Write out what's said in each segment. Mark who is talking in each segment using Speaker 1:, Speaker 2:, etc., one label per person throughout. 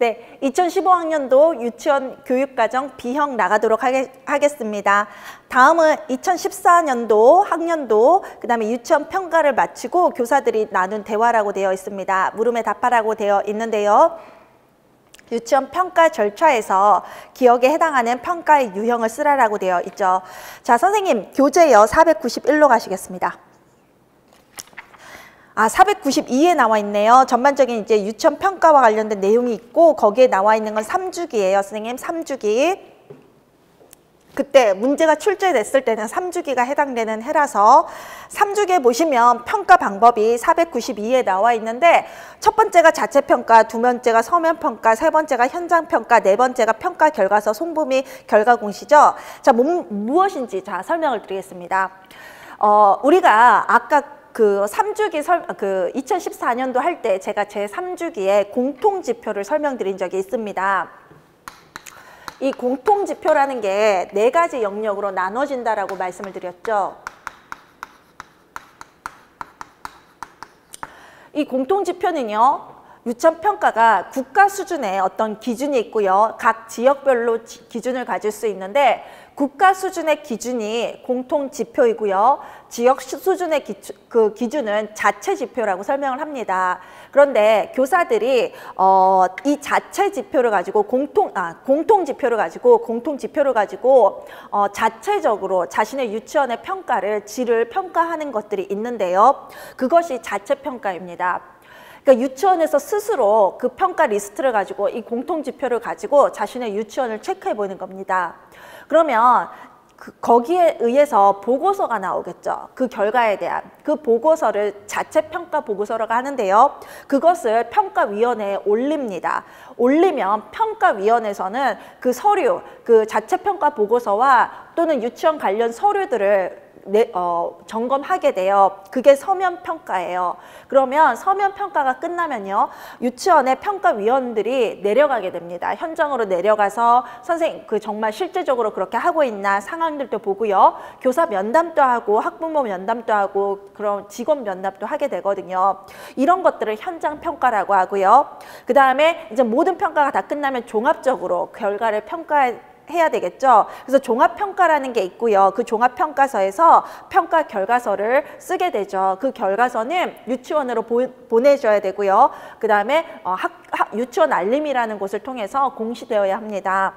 Speaker 1: 네, 2015학년도 유치원 교육과정 B형 나가도록 하겠습니다. 다음은 2014년도 학년도 그다음에 유치원 평가를 마치고 교사들이 나눈 대화라고 되어 있습니다. 물음에 답하라고 되어 있는데요. 유치원 평가 절차에서 기억에 해당하는 평가의 유형을 쓰라라고 되어 있죠. 자, 선생님 교재요 491로 가시겠습니다. 492에 나와 있네요. 전반적인 이제 유치원 평가와 관련된 내용이 있고 거기에 나와 있는 건 3주기예요. 선생님 3주기. 그때 문제가 출제됐을 때는 3주기가 해당되는 해라서 3주기에 보시면 평가 방법이 492에 나와 있는데 첫 번째가 자체평가, 두 번째가 서면평가, 세 번째가 현장평가, 네 번째가 평가 결과서 송부 및 결과 공시죠. 자, 무엇인지 자 설명을 드리겠습니다. 우리가 아까 그 3주기 2014년도 할 때 제가 제 3주기에 공통지표를 설명드린 적이 있습니다. 이 공통지표라는 게 4가지 영역으로 나눠진다라고 말씀을 드렸죠. 이 공통지표는요. 유치원 평가가 국가 수준의 어떤 기준이 있고요. 각 지역별로 기준을 가질 수 있는데 국가 수준의 기준이 공통지표이고요. 지역 수준의 기준은 자체지표라고 설명을 합니다. 그런데 교사들이 이 자체지표를 가지고 공통지표를 가지고 자체적으로 자신의 유치원의 평가를 질을 평가하는 것들이 있는데요. 그것이 자체평가입니다. 그러니까 유치원에서 스스로 그 평가 리스트를 가지고 이 공통지표를 가지고 자신의 유치원을 체크해 보는 겁니다. 그러면 거기에 의해서 보고서가 나오겠죠. 그 결과에 대한 그 보고서를 자체평가 보고서라고 하는데요. 그것을 평가위원회에 올립니다. 올리면 평가위원회에서는 그 서류, 그 자체평가 보고서와 또는 유치원 관련 서류들을 점검하게 돼요. 그게 서면평가예요. 그러면 서면평가가 끝나면요. 유치원의 평가위원들이 내려가게 됩니다. 현장으로 내려가서 선생님 정말 실제적으로 그렇게 하고 있나 상황들도 보고요. 교사 면담도 하고 학부모 면담도 하고 그런 직원 면담도 하게 되거든요. 이런 것들을 현장평가라고 하고요. 그 다음에 이제 모든 평가가 다 끝나면 종합적으로 결과를 해야 되겠죠. 그래서 종합평가라는 게 있고요. 그 종합평가서에서 평가 결과서를 쓰게 되죠. 그 결과서는 유치원으로 보내줘야 되고요. 그 다음에 유치원 알림이라는 곳을 통해서 공시되어야 합니다.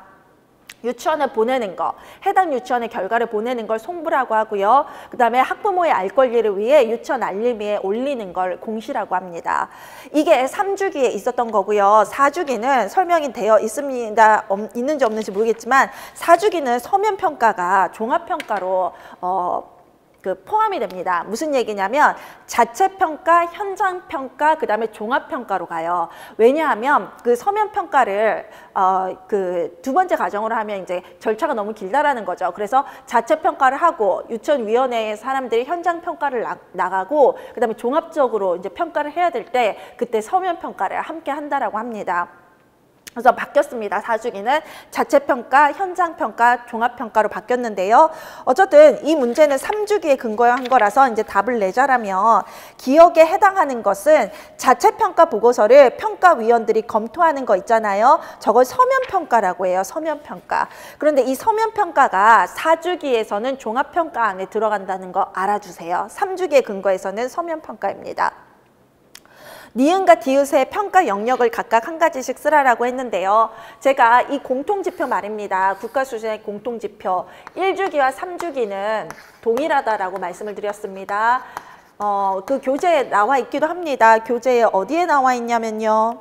Speaker 1: 유치원에 보내는 거, 해당 유치원의 결과를 보내는 걸 송부라고 하고요. 그 다음에 학부모의 알 권리를 위해 유치원 알림에 올리는 걸 공시라고 합니다. 이게 3주기에 있었던 거고요. 4주기는 설명이 되어 있습니다. 있는지 없는지 모르겠지만 4주기는 서면평가가 종합평가로 포함이 됩니다. 무슨 얘기냐면 자체평가, 현장평가, 그 다음에 종합평가로 가요. 왜냐하면 그 서면평가를 두 번째 과정으로 하면 이제 절차가 너무 길다라는 거죠. 그래서 자체평가를 하고 유치원위원회의 사람들이 현장평가를 나가고 그 다음에 종합적으로 이제 평가를 해야 될 때 그때 서면평가를 함께 한다라고 합니다. 그래서 바뀌었습니다. 4주기는 자체평가, 현장평가, 종합평가로 바뀌었는데요. 어쨌든 이 문제는 3주기에 근거한 거라서 이제 답을 내자라면 기억에 해당하는 것은 자체평가 보고서를 평가위원들이 검토하는 거 있잖아요. 저걸 서면평가라고 해요. 서면평가. 그런데 이 서면평가가 4주기에서는 종합평가 안에 들어간다는 거 알아주세요. 3주기에 근거해서는 서면평가입니다. 니은과 디귿의 평가 영역을 각각 한 가지씩 쓰라라고 했는데요. 제가 이 공통지표 말입니다. 국가 수준의 공통지표 1주기와 3주기는 동일하다라고 말씀을 드렸습니다. 그 교재에 나와 있기도 합니다. 교재에 어디에 나와 있냐면요.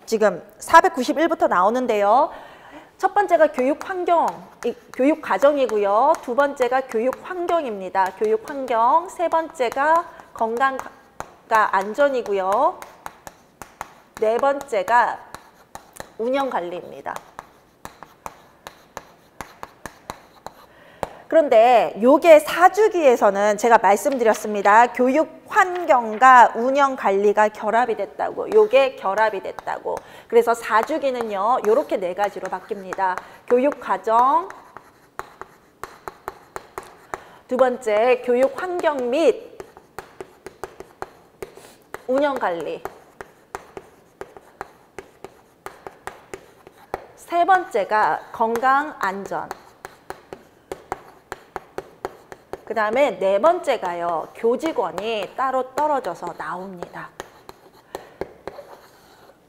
Speaker 1: 지금 491부터 나오는데요. 첫 번째가 교육환경, 교육과정이고요. 두 번째가 교육환경입니다. 교육환경. 세 번째가 건강과 안전이고요. 네 번째가 운영관리입니다. 그런데 요게 4주기에서는 제가 말씀드렸습니다. 교육 환경과 운영 관리가 결합이 됐다고. 요게 결합이 됐다고. 그래서 4주기는요. 요렇게 4가지로 바뀝니다. 교육 과정, 두 번째 교육 환경 및 운영관리. 세 번째가 건강, 안전. 그 다음에 네 번째가요. 교직원이 따로 떨어져서 나옵니다.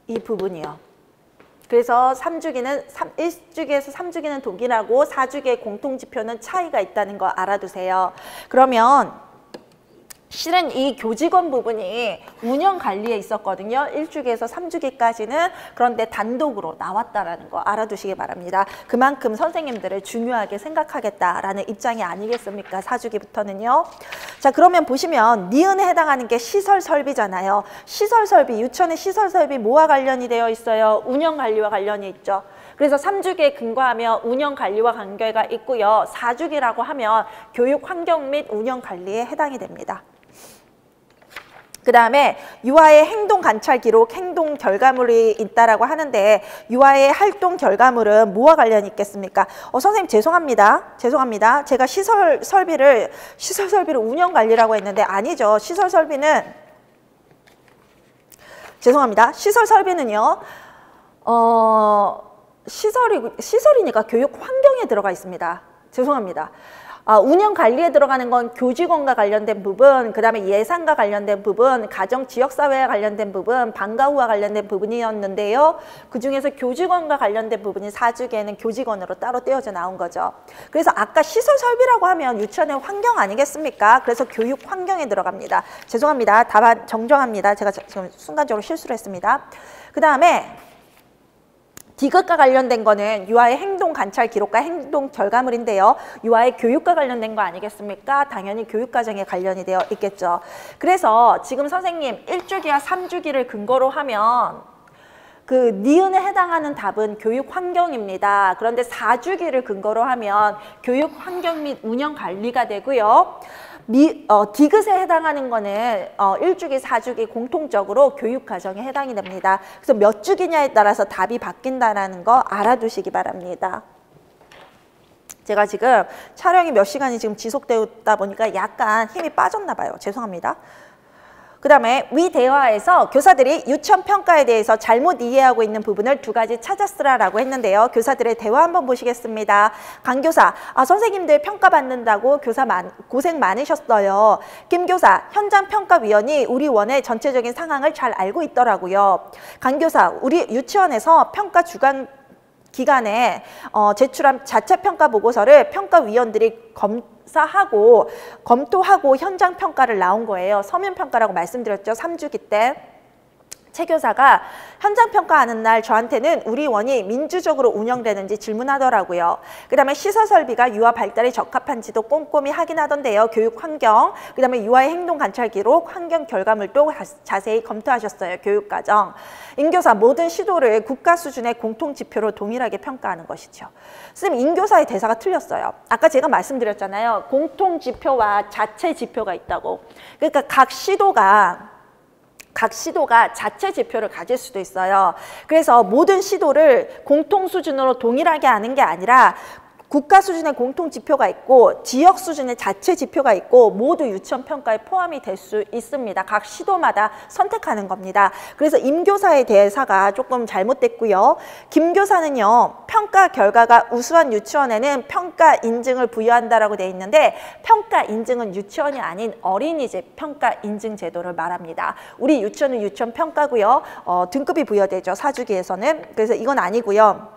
Speaker 1: 이 부분이요. 그래서 1주기에서 3주기는 동일하고 4주기의 공통지표는 차이가 있다는 거 알아두세요. 그러면 실은 이 교직원 부분이 운영관리에 있었거든요. 1주기에서 3주기까지는. 그런데 단독으로 나왔다라는 거 알아두시기 바랍니다. 그만큼 선생님들을 중요하게 생각하겠다라는 입장이 아니겠습니까? 4주기부터는요. 자, 그러면 보시면 니은에 해당하는 게 시설설비잖아요. 시설설비, 유치원의 시설설비 뭐와 관련이 되어 있어요? 운영관리와 관련이 있죠. 그래서 3주기에 근거하며 운영관리와 관계가 있고요. 4주기라고 하면 교육환경 및 운영관리에 해당이 됩니다. 그 다음에 유아의 행동 관찰 기록, 행동 결과물이 있다라고 하는데 유아의 활동 결과물은 뭐와 관련이 있겠습니까? 선생님 죄송합니다. 제가 시설 설비를 운영 관리라고 했는데 아니죠. 시설 설비는 죄송합니다. 시설 설비는요. 시설이니까 교육 환경에 들어가 있습니다. 죄송합니다. 운영 관리에 들어가는 건 교직원과 관련된 부분, 그 다음에 예산과 관련된 부분, 가정 지역사회와 관련된 부분, 방과 후와 관련된 부분이었는데요. 그중에서 교직원과 관련된 부분이 4주기에는 교직원으로 따로 떼어져 나온 거죠. 그래서 아까 시설설비라고 하면 유치원의 환경 아니겠습니까? 그래서 교육 환경에 들어갑니다. 죄송합니다. 답안 정정합니다. 제가 지금 순간적으로 실수를 했습니다. 그 다음에 디귿과 관련된 거는 유아의 행동 관찰 기록과 행동 결과물인데요. 유아의 교육과 관련된 거 아니겠습니까? 당연히 교육과정에 관련이 되어 있겠죠. 그래서 지금 선생님 1주기와 3주기를 근거로 하면 그 니은에 해당하는 답은 교육환경입니다. 그런데 4주기를 근거로 하면 교육환경 및 운영관리가 되고요. 디귿에 해당하는 거는 1주기, 4주기 공통적으로 교육과정에 해당이 됩니다. 그래서 몇 주기냐에 따라서 답이 바뀐다는 거 알아두시기 바랍니다. 제가 지금 촬영이 몇 시간이 지금 지속되다 보니까 약간 힘이 빠졌나 봐요. 죄송합니다. 그 다음에 위 대화에서 교사들이 유치원 평가에 대해서 잘못 이해하고 있는 부분을 2가지 찾아쓰라라고 했는데요. 교사들의 대화 한번 보시겠습니다. 강 교사, 선생님들 평가받는다고 고생 많으셨어요. 김 교사, 현장 평가위원이 우리 원의 전체적인 상황을 잘 알고 있더라고요. 강 교사, 우리 유치원에서 평가 주간 기간에 제출한 자체평가 보고서를 평가위원들이 검토하고 현장 평가를 나온 거예요. 서면 평가라고 말씀드렸죠. 3주기 때. 최 교사가 현장 평가하는 날 저한테는 우리 원이 민주적으로 운영되는지 질문하더라고요. 그 다음에 시설 설비가 유아 발달에 적합한지도 꼼꼼히 확인하던데요. 교육 환경, 그 다음에 유아의 행동 관찰 기록, 환경 결과물도 자세히 검토하셨어요. 교육과정. 임 교사, 모든 시도를 국가 수준의 공통 지표로 동일하게 평가하는 것이죠. 선생님, 임 교사의 대사가 틀렸어요. 아까 제가 말씀드렸잖아요. 공통 지표와 자체 지표가 있다고. 그러니까 각 시도가 자체 지표를 가질 수도 있어요. 그래서 모든 시도를 공통 수준으로 동일하게 하는 게 아니라 국가 수준의 공통 지표가 있고 지역 수준의 자체 지표가 있고 모두 유치원 평가에 포함이 될 수 있습니다. 각 시도마다 선택하는 겁니다. 그래서 임 교사의 대사가 조금 잘못됐고요. 김 교사는요. 평가 결과가 우수한 유치원에는 평가 인증을 부여한다라고 돼 있는데 평가 인증은 유치원이 아닌 어린이집 평가 인증 제도를 말합니다. 우리 유치원은 유치원 평가고요. 등급이 부여되죠. 4주기에서는. 그래서 이건 아니고요.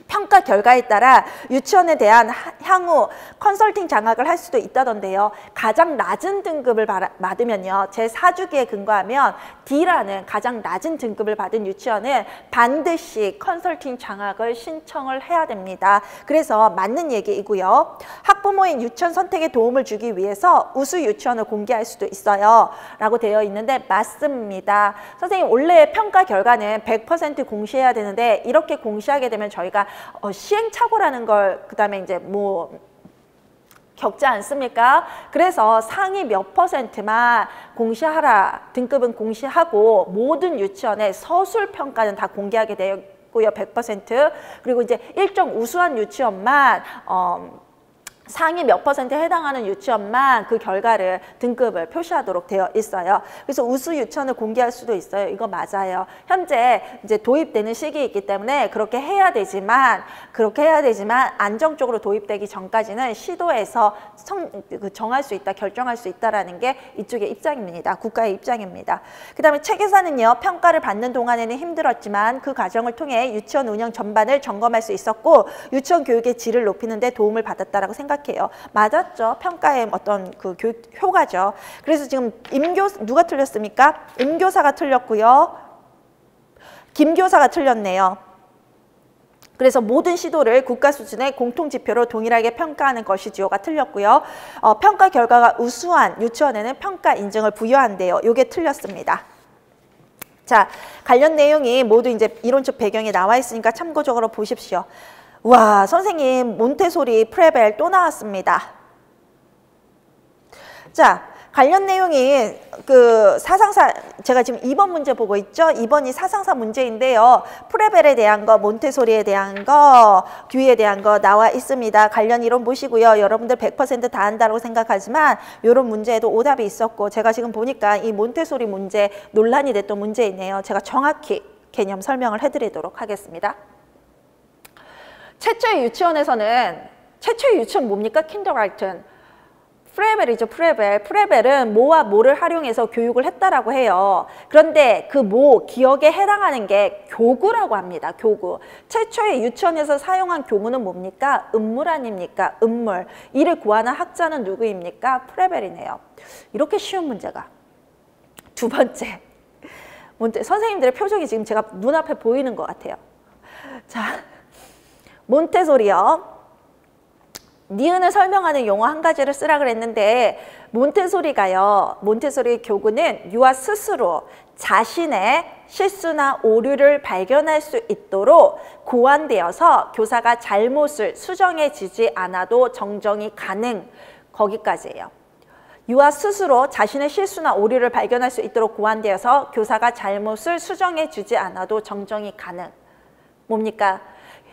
Speaker 1: 평가 결과에 따라 유치원에 대한 향후 컨설팅 장학을 할 수도 있다던데요. 가장 낮은 등급을 받으면요. 제4주기에 근거하면 D라는 가장 낮은 등급을 받은 유치원은 반드시 컨설팅 장학을 신청을 해야 됩니다. 그래서 맞는 얘기이고요. 학부모인 유치원 선택에 도움을 주기 위해서 우수 유치원을 공개할 수도 있어요. 라고 되어 있는데 맞습니다. 선생님, 원래 평가 결과는 100% 공시해야 되는데 이렇게 공시하게 되면 저희가 시행착오라는 걸 그다음에 이제 겪지 않습니까? 그래서 상위 몇 %만 공시하라, 등급은 공시하고 모든 유치원의 서술 평가는 다 공개하게 되었고요. 100%. 그리고 이제 일정 우수한 유치원만 상위 몇 %에 해당하는 유치원만 그 결과를 등급을 표시하도록 되어 있어요. 그래서 우수 유치원을 공개할 수도 있어요. 이거 맞아요. 현재 이제 도입되는 시기이기 때문에 그렇게 해야 되지만 안정적으로 도입되기 전까지는 시도에서 정할 수 있다, 결정할 수 있다라는 게 이쪽의 입장입니다. 국가의 입장입니다. 그다음에 체계사는요, 평가를 받는 동안에는 힘들었지만 그 과정을 통해 유치원 운영 전반을 점검할 수 있었고 유치원 교육의 질을 높이는 데 도움을 받았다라고 생각해요. 맞았죠. 평가의 어떤 그 교육 효과죠. 그래서 지금 누가 틀렸습니까? 임교사가 틀렸고요. 김교사가 틀렸네요. 그래서 모든 시도를 국가 수준의 공통지표로 동일하게 평가하는 것이지요가 틀렸고요. 평가 결과가 우수한 유치원에는 평가 인증을 부여한대요. 요게 틀렸습니다. 자, 관련 내용이 모두 이제 이론적 배경에 나와 있으니까 참고적으로 보십시오. 와, 선생님 몬테소리 프레벨 또 나왔습니다. 자, 관련 내용이 그 사상사, 제가 지금 2번 문제 보고 있죠? 2번이 사상사 문제인데요. 프레벨에 대한 거, 몬테소리에 대한 거, 듀이에 대한 거 나와 있습니다. 관련 이론 보시고요. 여러분들 100% 다 한다고 생각하지만 이런 문제에도 오답이 있었고 제가 지금 보니까 이 몬테소리 문제 논란이 됐던 문제이네요. 제가 정확히 개념 설명을 해드리도록 하겠습니다. 최초의 유치원에서는 최초의 유치원 뭡니까? 킨더가르튼. 프레벨이죠. 프레벨은 뭐와 뭐를 활용해서 교육을 했다라고 해요. 그런데 그 뭐, 기억에 해당하는 게 교구라고 합니다. 교구. 최초의 유치원에서 사용한 교구는 뭡니까? 음물 아닙니까? 음물. 이를 구하는 학자는 누구입니까? 프레벨이네요. 이렇게 쉬운 문제가. 두 번째. 선생님들의 표정이 지금 제가 눈앞에 보이는 것 같아요. 자, 몬테소리요. 니은을 설명하는 용어 한 가지를 쓰라 그랬는데 몬테소리 교구는 유아 스스로 자신의 실수나 오류를 발견할 수 있도록 고안되어서 교사가 잘못을 수정해 주지 않아도 정정이 가능. 거기까지예요. 유아 스스로 자신의 실수나 오류를 발견할 수 있도록 고안되어서 교사가 잘못을 수정해 주지 않아도 정정이 가능. 뭡니까?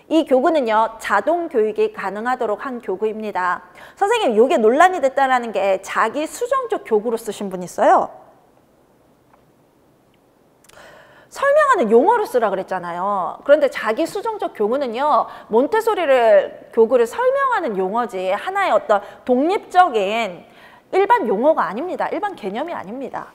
Speaker 1: 이 교구는요, 자동 교육이 가능하도록 한 교구입니다. 선생님, 이게 논란이 됐다는 게 자기 수정적 교구로 쓰신 분 있어요. 설명하는 용어로 쓰라 그랬잖아요. 그런데 자기 수정적 교구는요, 몬테소리를 교구를 설명하는 용어지 하나의 어떤 독립적인 일반 용어가 아닙니다. 일반 개념이 아닙니다.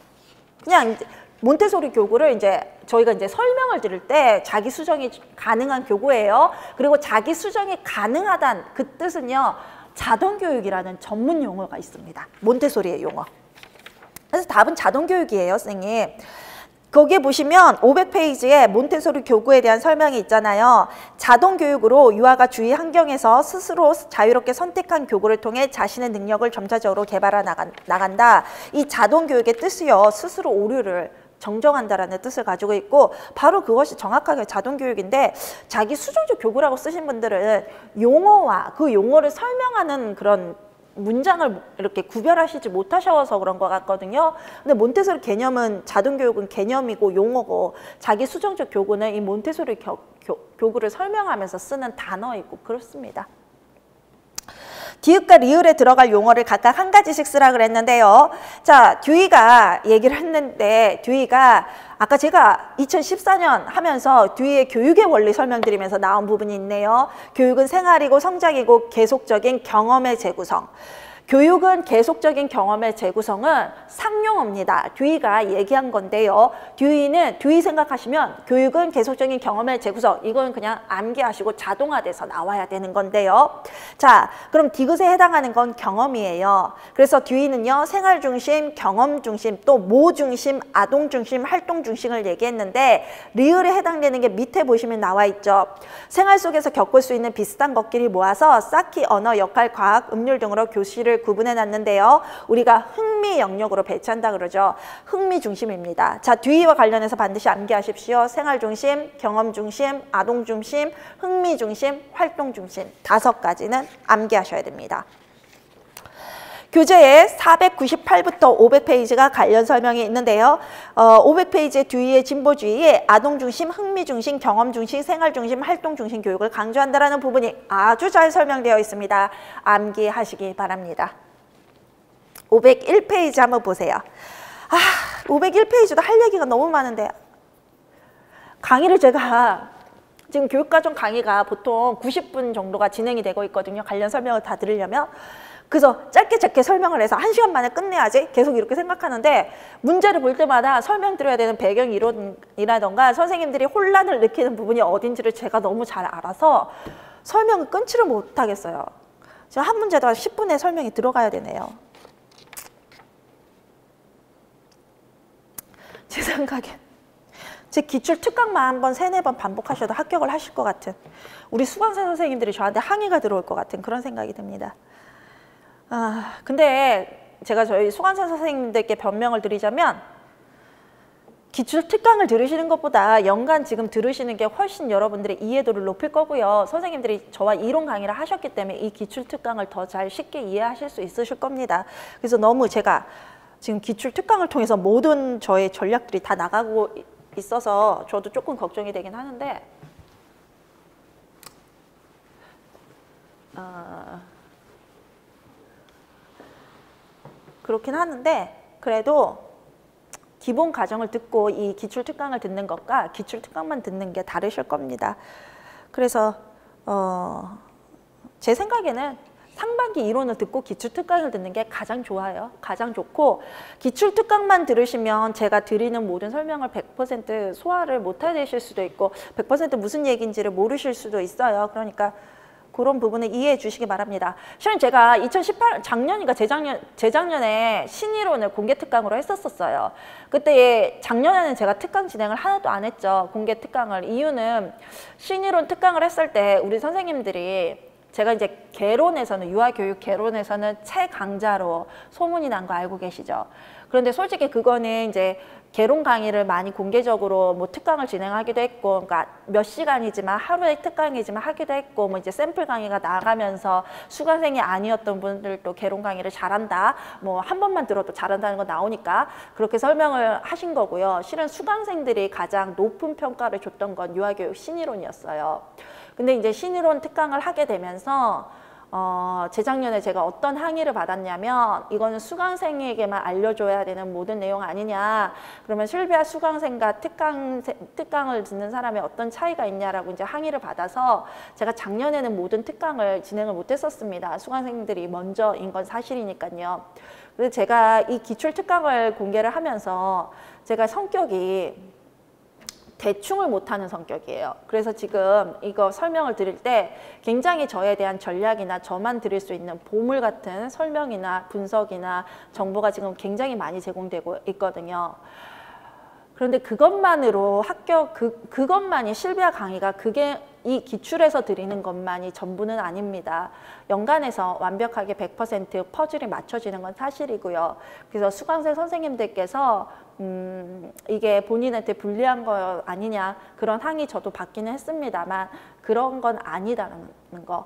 Speaker 1: 그냥 몬테소리 교구를 저희가 설명을 드릴 때 자기 수정이 가능한 교구예요. 그리고 자기 수정이 가능하다는 그 뜻은요, 자동교육이라는 전문 용어가 있습니다. 몬테소리의 용어. 그래서 답은 자동교육이에요, 선생님. 거기에 보시면 500페이지에 몬테소리 교구에 대한 설명이 있잖아요. 자동교육으로 유아가 주위 환경에서 스스로 자유롭게 선택한 교구를 통해 자신의 능력을 점차적으로 개발해 나간다. 이 자동교육의 뜻이요, 스스로 오류를 정정한다라는 뜻을 가지고 있고 바로 그것이 정확하게 자동교육인데 자기 수정적 교구라고 쓰신 분들은 용어와 그 용어를 설명하는 그런 문장을 이렇게 구별하시지 못하셔서 그런 것 같거든요. 근데 몬테소리 개념은 자동교육은 개념이고 용어고 자기 수정적 교구는 이 몬테소리 교구를 설명하면서 쓰는 단어이고 그렇습니다. 디귿과 리을에 들어갈 용어를 각각 한 가지씩 쓰라 그랬는데요. 자, 듀이가 얘기를 했는데 듀이가 아까 제가 2014년 하면서 듀이의 교육의 원리 설명드리면서 나온 부분이 있네요. 교육은 생활이고 성장이고 계속적인 경험의 재구성. 교육은 계속적인 경험의 재구성은 상용어입니다. 듀이가 얘기한 건데요. 듀이 생각하시면 교육은 계속적인 경험의 재구성. 이건 그냥 암기하시고 자동화돼서 나와야 되는 건데요. 자, 그럼 디귿에 해당하는 건 경험이에요. 그래서 듀이는요, 생활 중심, 경험 중심, 또 모 중심, 아동 중심, 활동 중심을 얘기했는데 리을에 해당되는 게 밑에 보시면 나와 있죠. 생활 속에서 겪을 수 있는 비슷한 것끼리 모아서 쌓기, 언어, 역할, 과학, 음률 등으로 교실을 구분해 놨는데요. 우리가 흥미 영역으로 배치한다 그러죠. 흥미 중심입니다. 자, 듀이와 관련해서 반드시 암기하십시오. 생활 중심, 경험 중심, 아동 중심, 흥미 중심, 활동 중심 5가지는 암기하셔야 됩니다. 교재에 498부터 500페이지가 관련 설명이 있는데요. 500페이지 뒤에 진보주의에 아동중심, 흥미중심, 경험중심, 생활중심, 활동중심 교육을 강조한다는 부분이 아주 잘 설명되어 있습니다. 암기하시기 바랍니다. 501페이지 한번 보세요. 501페이지도 할 얘기가 너무 많은데 강의를 제가 지금 교육과정 강의가 보통 90분 정도가 진행이 되고 있거든요. 관련 설명을 다 들으려면. 그래서 짧게 설명을 해서 1시간 만에 끝내야지 계속 이렇게 생각하는데 문제를 볼 때마다 설명드려야 되는 배경 이론이라던가 선생님들이 혼란을 느끼는 부분이 어딘지를 제가 너무 잘 알아서 설명을 끊지를 못하겠어요. 지금 한 문제도 10분의 설명이 들어가야 되네요. 제 생각엔 제 기출 특강만 한번 3-4번 반복하셔도 합격을 하실 것 같은, 우리 수강생 선생님들이 저한테 항의가 들어올 것 같은 그런 생각이 듭니다. 근데 제가 저희 수강생 선생님들께 변명을 드리자면 기출 특강을 들으시는 것보다 연간 지금 들으시는 게 훨씬 여러분들의 이해도를 높일 거고요. 선생님들이 저와 이론 강의를 하셨기 때문에 이 기출 특강을 더 잘 쉽게 이해하실 수 있으실 겁니다. 그래서 너무 제가 지금 기출 특강을 통해서 모든 저의 전략들이 다 나가고 있어서 저도 조금 걱정이 되긴 하는데 그렇긴 하는데 그래도 기본 과정을 듣고 이 기출 특강을 듣는 것과 기출 특강만 듣는 게 다르실 겁니다. 그래서 제 생각에는 상반기 이론을 듣고 기출특강을 듣는 게 가장 좋아요. 가장 좋고 기출특강만 들으시면 제가 드리는 모든 설명을 100% 소화를 못 하실 수도 있고 100% 무슨 얘기인지를 모르실 수도 있어요. 그러니까 그런 부분을 이해해 주시기 바랍니다. 실은 제가 2018, 재작년에 신이론을 공개특강으로 했었어요. 그때 작년에는 제가 특강 진행을 하나도 안 했죠. 공개특강을. 이유는 신이론 특강을 했을 때 우리 선생님들이 제가 이제 개론에서는 유아교육 개론에서는 최강자로 소문이 난 거 알고 계시죠? 그런데 솔직히 그거는 이제 개론 강의를 많이 공개적으로 뭐 특강을 진행하기도 했고, 그러니까 몇 시간이지만 하루의 특강이지만 하기도 했고, 뭐 이제 샘플 강의가 나가면서 수강생이 아니었던 분들도 개론 강의를 잘한다, 뭐 한 번만 들어도 잘한다는 거 나오니까 그렇게 설명을 하신 거고요. 실은 수강생들이 가장 높은 평가를 줬던 건 유아교육 신이론이었어요. 근데 이제 신이론 특강을 하게 되면서 재작년에 제가 어떤 항의를 받았냐면 이거는 수강생에게만 알려줘야 되는 모든 내용 아니냐, 그러면 실비아 수강생과 특강을 듣는 사람의 어떤 차이가 있냐라고 이제 항의를 받아서 제가 작년에는 모든 특강을 진행을 못했었습니다. 수강생들이 먼저인 건 사실이니까요. 그래서 제가 이 기출 특강을 공개를 하면서 제가 성격이 대충을 못하는 성격이에요. 그래서 지금 이거 설명을 드릴 때 굉장히 저에 대한 전략이나 저만 드릴 수 있는 보물 같은 설명이나 분석이나 정보가 지금 굉장히 많이 제공되고 있거든요. 그런데 그것만으로 그것만이 실비아 강의가 그게 이 기출에서 드리는 것만이 전부는 아닙니다. 연간에서 완벽하게 100% 퍼즐이 맞춰지는 건 사실이고요. 그래서 수강생 선생님들께서 이게 본인한테 불리한 거 아니냐 그런 항의 저도 받기는 했습니다만 그런 건 아니다라는 거.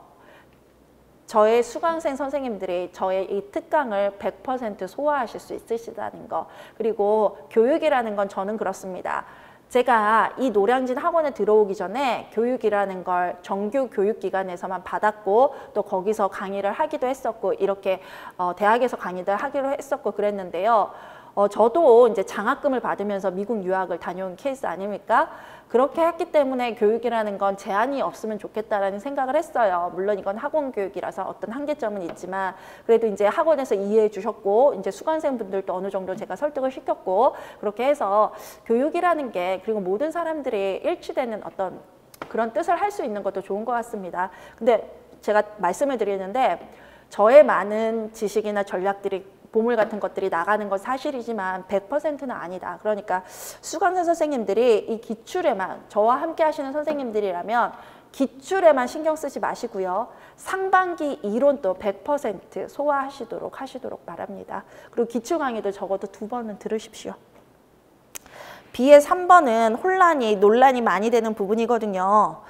Speaker 1: 저의 수강생 선생님들이 저의 이 특강을 100% 소화하실 수 있으시다는 거. 그리고 교육이라는 건 저는 그렇습니다. 제가 이 노량진 학원에 들어오기 전에 교육이라는 걸 정규 교육기관에서만 받았고 또 거기서 강의를 하기도 했었고 이렇게 대학에서 강의를 하기로 했었고 그랬는데요. 저도 이제 장학금을 받으면서 미국 유학을 다녀온 케이스 아닙니까? 그렇게 했기 때문에 교육이라는 건 제한이 없으면 좋겠다라는 생각을 했어요. 물론 이건 학원 교육이라서 어떤 한계점은 있지만 그래도 이제 학원에서 이해해 주셨고 이제 수강생분들도 어느 정도 제가 설득을 시켰고 그렇게 해서 교육이라는 게 그리고 모든 사람들이 일치되는 어떤 그런 뜻을 할 수 있는 것도 좋은 것 같습니다. 근데 제가 말씀을 드리는데 저의 많은 지식이나 전략들이 보물 같은 것들이 나가는 건 사실이지만 100%는 아니다. 그러니까 수강생 선생님들이 이 기출에만 저와 함께 하시는 선생님들이라면 기출에만 신경 쓰지 마시고요. 상반기 이론도 100% 소화하시도록 바랍니다. 그리고 기출 강의도 적어도 2번은 들으십시오. B의 3번은 논란이 많이 되는 부분이거든요.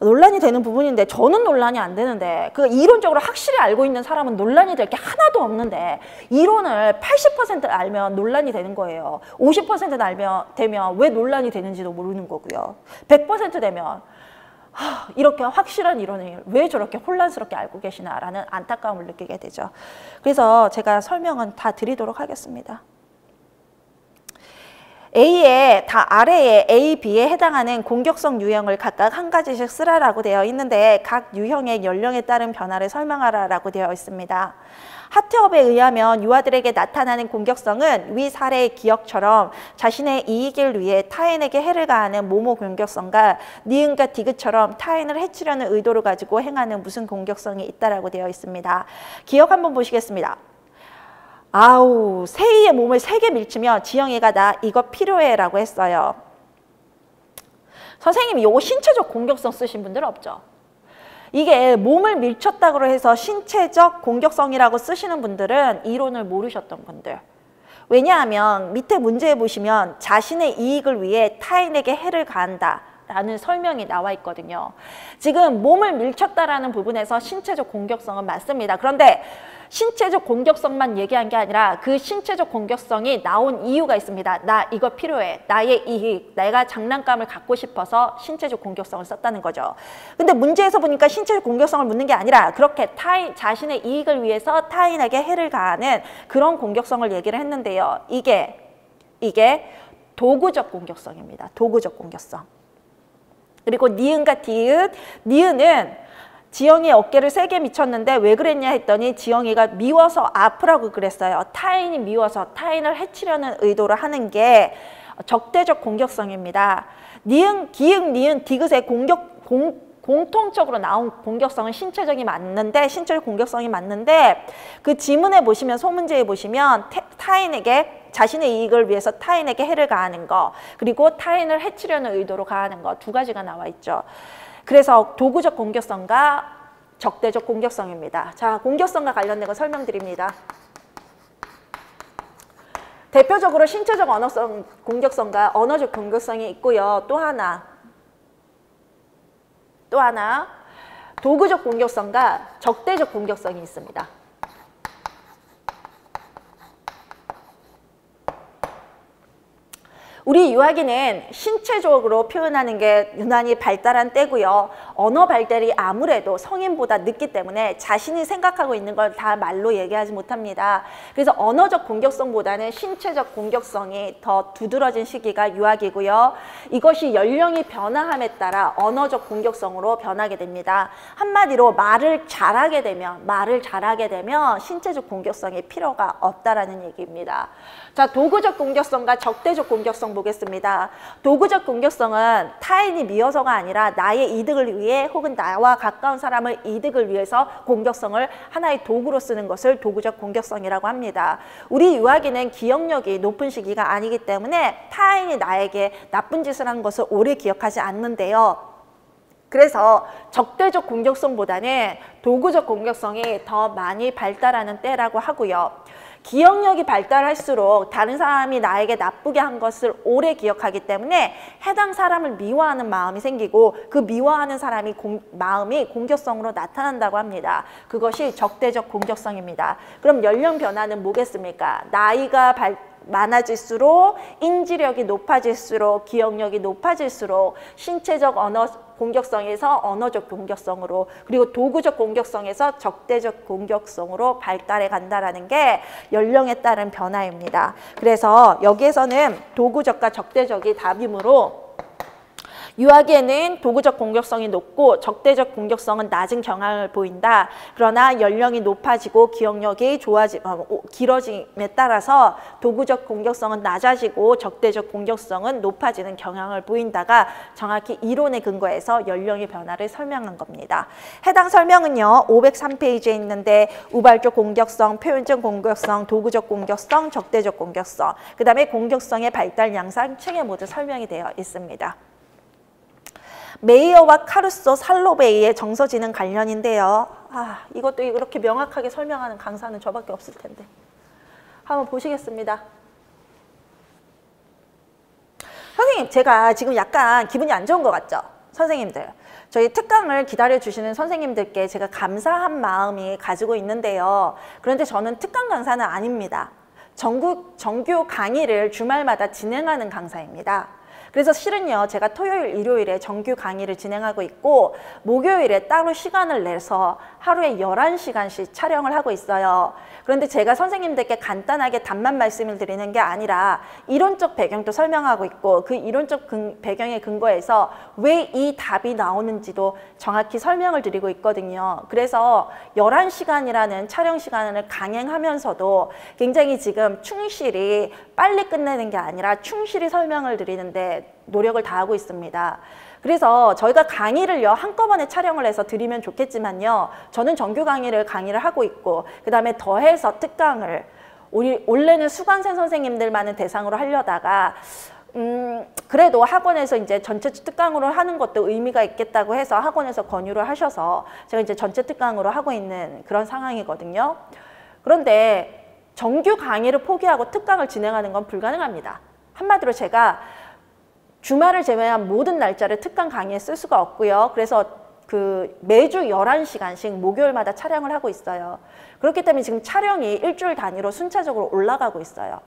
Speaker 1: 논란이 되는 부분인데 저는 논란이 안 되는데 그 이론적으로 확실히 알고 있는 사람은 논란이 될 게 하나도 없는데 이론을 80% 알면 논란이 되는 거예요. 50% 되면 왜 논란이 되는지도 모르는 거고요. 100% 되면 이렇게 확실한 이론을 왜 저렇게 혼란스럽게 알고 계시나라는 안타까움을 느끼게 되죠. 그래서 제가 설명은 다 드리도록 하겠습니다. A에 다 아래에 A, B에 해당하는 공격성 유형을 각각 한 가지씩 쓰라라고 되어 있는데 각 유형의 연령에 따른 변화를 설명하라라고 되어 있습니다. 하트업에 의하면 유아들에게 나타나는 공격성은 위 사례의 기억처럼 자신의 이익을 위해 타인에게 해를 가하는 모모 공격성과 니은과 디귿처럼 타인을 해치려는 의도를 가지고 행하는 무슨 공격성이 있다라고 되어 있습니다. 기억 한번 보시겠습니다. 아우, 세희의 몸을 세게 밀치며 지영이가 나 이거 필요해 라고 했어요. 선생님이 요거 신체적 공격성 쓰신 분들 없죠? 이게 몸을 밀쳤다고 해서 신체적 공격성이라고 쓰시는 분들은 이론을 모르셨던 분들. 왜냐하면 밑에 문제에 보시면 자신의 이익을 위해 타인에게 해를 가한다 라는 설명이 나와 있거든요. 지금 몸을 밀쳤다라는 부분에서 신체적 공격성은 맞습니다. 그런데 신체적 공격성만 얘기한 게 아니라 그 신체적 공격성이 나온 이유가 있습니다. 나 이거 필요해. 나의 이익, 내가 장난감을 갖고 싶어서 신체적 공격성을 썼다는 거죠. 근데 문제에서 보니까 신체적 공격성을 묻는 게 아니라 그렇게 자신의 이익을 위해서 타인에게 해를 가하는 그런 공격성을 얘기를 했는데요. 이게 도구적 공격성입니다. 도구적 공격성. 그리고 니은과 디귿, 니은은 지영이 어깨를 세게 미쳤는데 왜 그랬냐 했더니 지영이가 미워서 아프라고 그랬어요. 타인이 미워서 타인을 해치려는 의도를 하는 게 적대적 공격성입니다. 니은, 기역, 니은, 디귿의 공통적으로 나온 공격성은 신체적 공격성이 맞는데 그 지문에 보시면 소문제에 보시면 타인에게 자신의 이익을 위해서 타인에게 해를 가하는 거 그리고 타인을 해치려는 의도로 가하는 거 두 가지가 나와 있죠. 그래서 도구적 공격성과 적대적 공격성입니다. 자, 공격성과 관련된 거 설명드립니다. 대표적으로 신체적 언어성 공격성과 언어적 공격성이 있고요. 또 하나 도구적 공격성과 적대적 공격성이 있습니다. 우리 유아기는 신체적으로 표현하는 게 유난히 발달한 때고요. 언어 발달이 아무래도 성인보다 늦기 때문에 자신이 생각하고 있는 걸 다 말로 얘기하지 못합니다. 그래서 언어적 공격성보다는 신체적 공격성이 더 두드러진 시기가 유아기고요. 이것이 연령이 변화함에 따라 언어적 공격성으로 변하게 됩니다. 한마디로 말을 잘하게 되면 신체적 공격성이 필요가 없다라는 얘기입니다. 자, 도구적 공격성과 적대적 공격성 보겠습니다. 도구적 공격성은 타인이 미워서가 아니라 나의 이득을 위해 혹은 나와 가까운 사람의 이득을 위해서 공격성을 하나의 도구로 쓰는 것을 도구적 공격성이라고 합니다. 우리 유아기는 기억력이 높은 시기가 아니기 때문에 타인이 나에게 나쁜 짓을 한 것을 오래 기억하지 않는데요. 그래서 적대적 공격성보다는 도구적 공격성이 더 많이 발달하는 때라고 하고요. 기억력이 발달할수록 다른 사람이 나에게 나쁘게 한 것을 오래 기억하기 때문에 해당 사람을 미워하는 마음이 생기고 그 미워하는 사람이 마음이 공격성으로 나타난다고 합니다. 그것이 적대적 공격성입니다. 그럼 연령 변화는 뭐겠습니까? 나이가 많아질수록 인지력이 높아질수록 기억력이 높아질수록 신체적 언어 공격성에서 언어적 공격성으로 그리고 도구적 공격성에서 적대적 공격성으로 발달해 간다라는 게 연령에 따른 변화입니다. 그래서 여기에서는 도구적과 적대적이 답이므로 유아기에는 도구적 공격성이 높고 적대적 공격성은 낮은 경향을 보인다. 그러나 연령이 높아지고 기억력이 길어짐에 따라서 도구적 공격성은 낮아지고 적대적 공격성은 높아지는 경향을 보인다가 정확히 이론에 근거해서 연령의 변화를 설명한 겁니다. 해당 설명은요. 503페이지에 있는데 우발적 공격성, 표현적 공격성, 도구적 공격성, 적대적 공격성 그 다음에 공격성의 발달 양상 층에 모두 설명이 되어 있습니다. 메이어와 카루소, 살로베이의 정서지능 관련인데요. 이것도 이렇게 명확하게 설명하는 강사는 저밖에 없을 텐데. 한번 보시겠습니다. 선생님, 제가 지금 약간 기분이 안 좋은 것 같죠? 선생님들, 저희 특강을 기다려주시는 선생님들께 제가 감사한 마음이 가지고 있는데요. 그런데 저는 특강 강사는 아닙니다. 정규 강의를 주말마다 진행하는 강사입니다. 그래서 실은요, 제가 토요일, 일요일에 정규 강의를 진행하고 있고 목요일에 따로 시간을 내서 하루에 11시간씩 촬영을 하고 있어요. 그런데 제가 선생님들께 간단하게 답만 말씀을 드리는 게 아니라 이론적 배경도 설명하고 있고 그 이론적 배경에 근거해서 왜 이 답이 나오는지도 정확히 설명을 드리고 있거든요. 그래서 11시간이라는 촬영 시간을 강행하면서도 굉장히 지금 충실히 빨리 끝내는 게 아니라 충실히 설명을 드리는데 노력을 다하고 있습니다. 그래서 저희가 강의를요 한꺼번에 촬영을 해서 드리면 좋겠지만요, 저는 정규 강의를 하고 있고 그 다음에 더해서 특강을 원래는 수강생 선생님들만을 대상으로 하려다가 그래도 학원에서 이제 전체 특강으로 하는 것도 의미가 있겠다고 해서 학원에서 권유를 하셔서 제가 이제 전체 특강으로 하고 있는 그런 상황이거든요. 그런데 정규 강의를 포기하고 특강을 진행하는 건 불가능합니다. 한마디로 제가 주말을 제외한 모든 날짜를 특강 강의에 쓸 수가 없고요. 그래서 매주 11시간씩 목요일마다 촬영을 하고 있어요. 그렇기 때문에 지금 촬영이 일주일 단위로 순차적으로 올라가고 있어요.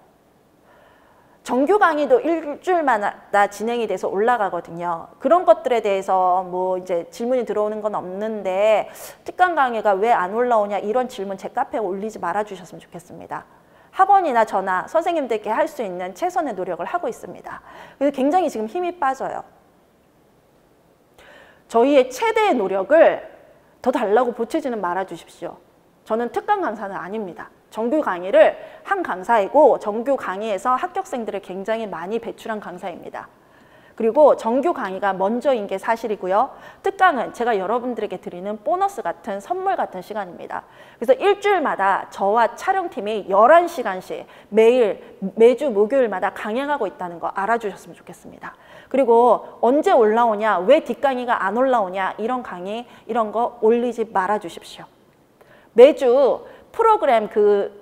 Speaker 1: 정규 강의도 일주일마다 진행이 돼서 올라가거든요. 그런 것들에 대해서 뭐 이제 질문이 들어오는 건 없는데 특강 강의가 왜 안 올라오냐 이런 질문 제 카페에 올리지 말아 주셨으면 좋겠습니다. 학원이나 저나 선생님들께 할 수 있는 최선의 노력을 하고 있습니다. 그래서 굉장히 지금 힘이 빠져요. 저희의 최대의 노력을 더 달라고 보채지는 말아 주십시오. 저는 특강 강사는 아닙니다. 정규 강의를 한 강사이고 정규 강의에서 합격생들을 굉장히 많이 배출한 강사입니다. 그리고 정규 강의가 먼저인 게 사실이고요. 특강은 제가 여러분들에게 드리는 보너스 같은 선물 같은 시간입니다. 그래서 일주일마다 저와 촬영팀이 11시간씩 매주 목요일마다 강행하고 있다는 거 알아주셨으면 좋겠습니다. 그리고 언제 올라오냐, 왜 뒷강의가 안 올라오냐 이런 강의 이런 거 올리지 말아 주십시오. 매주 프로그램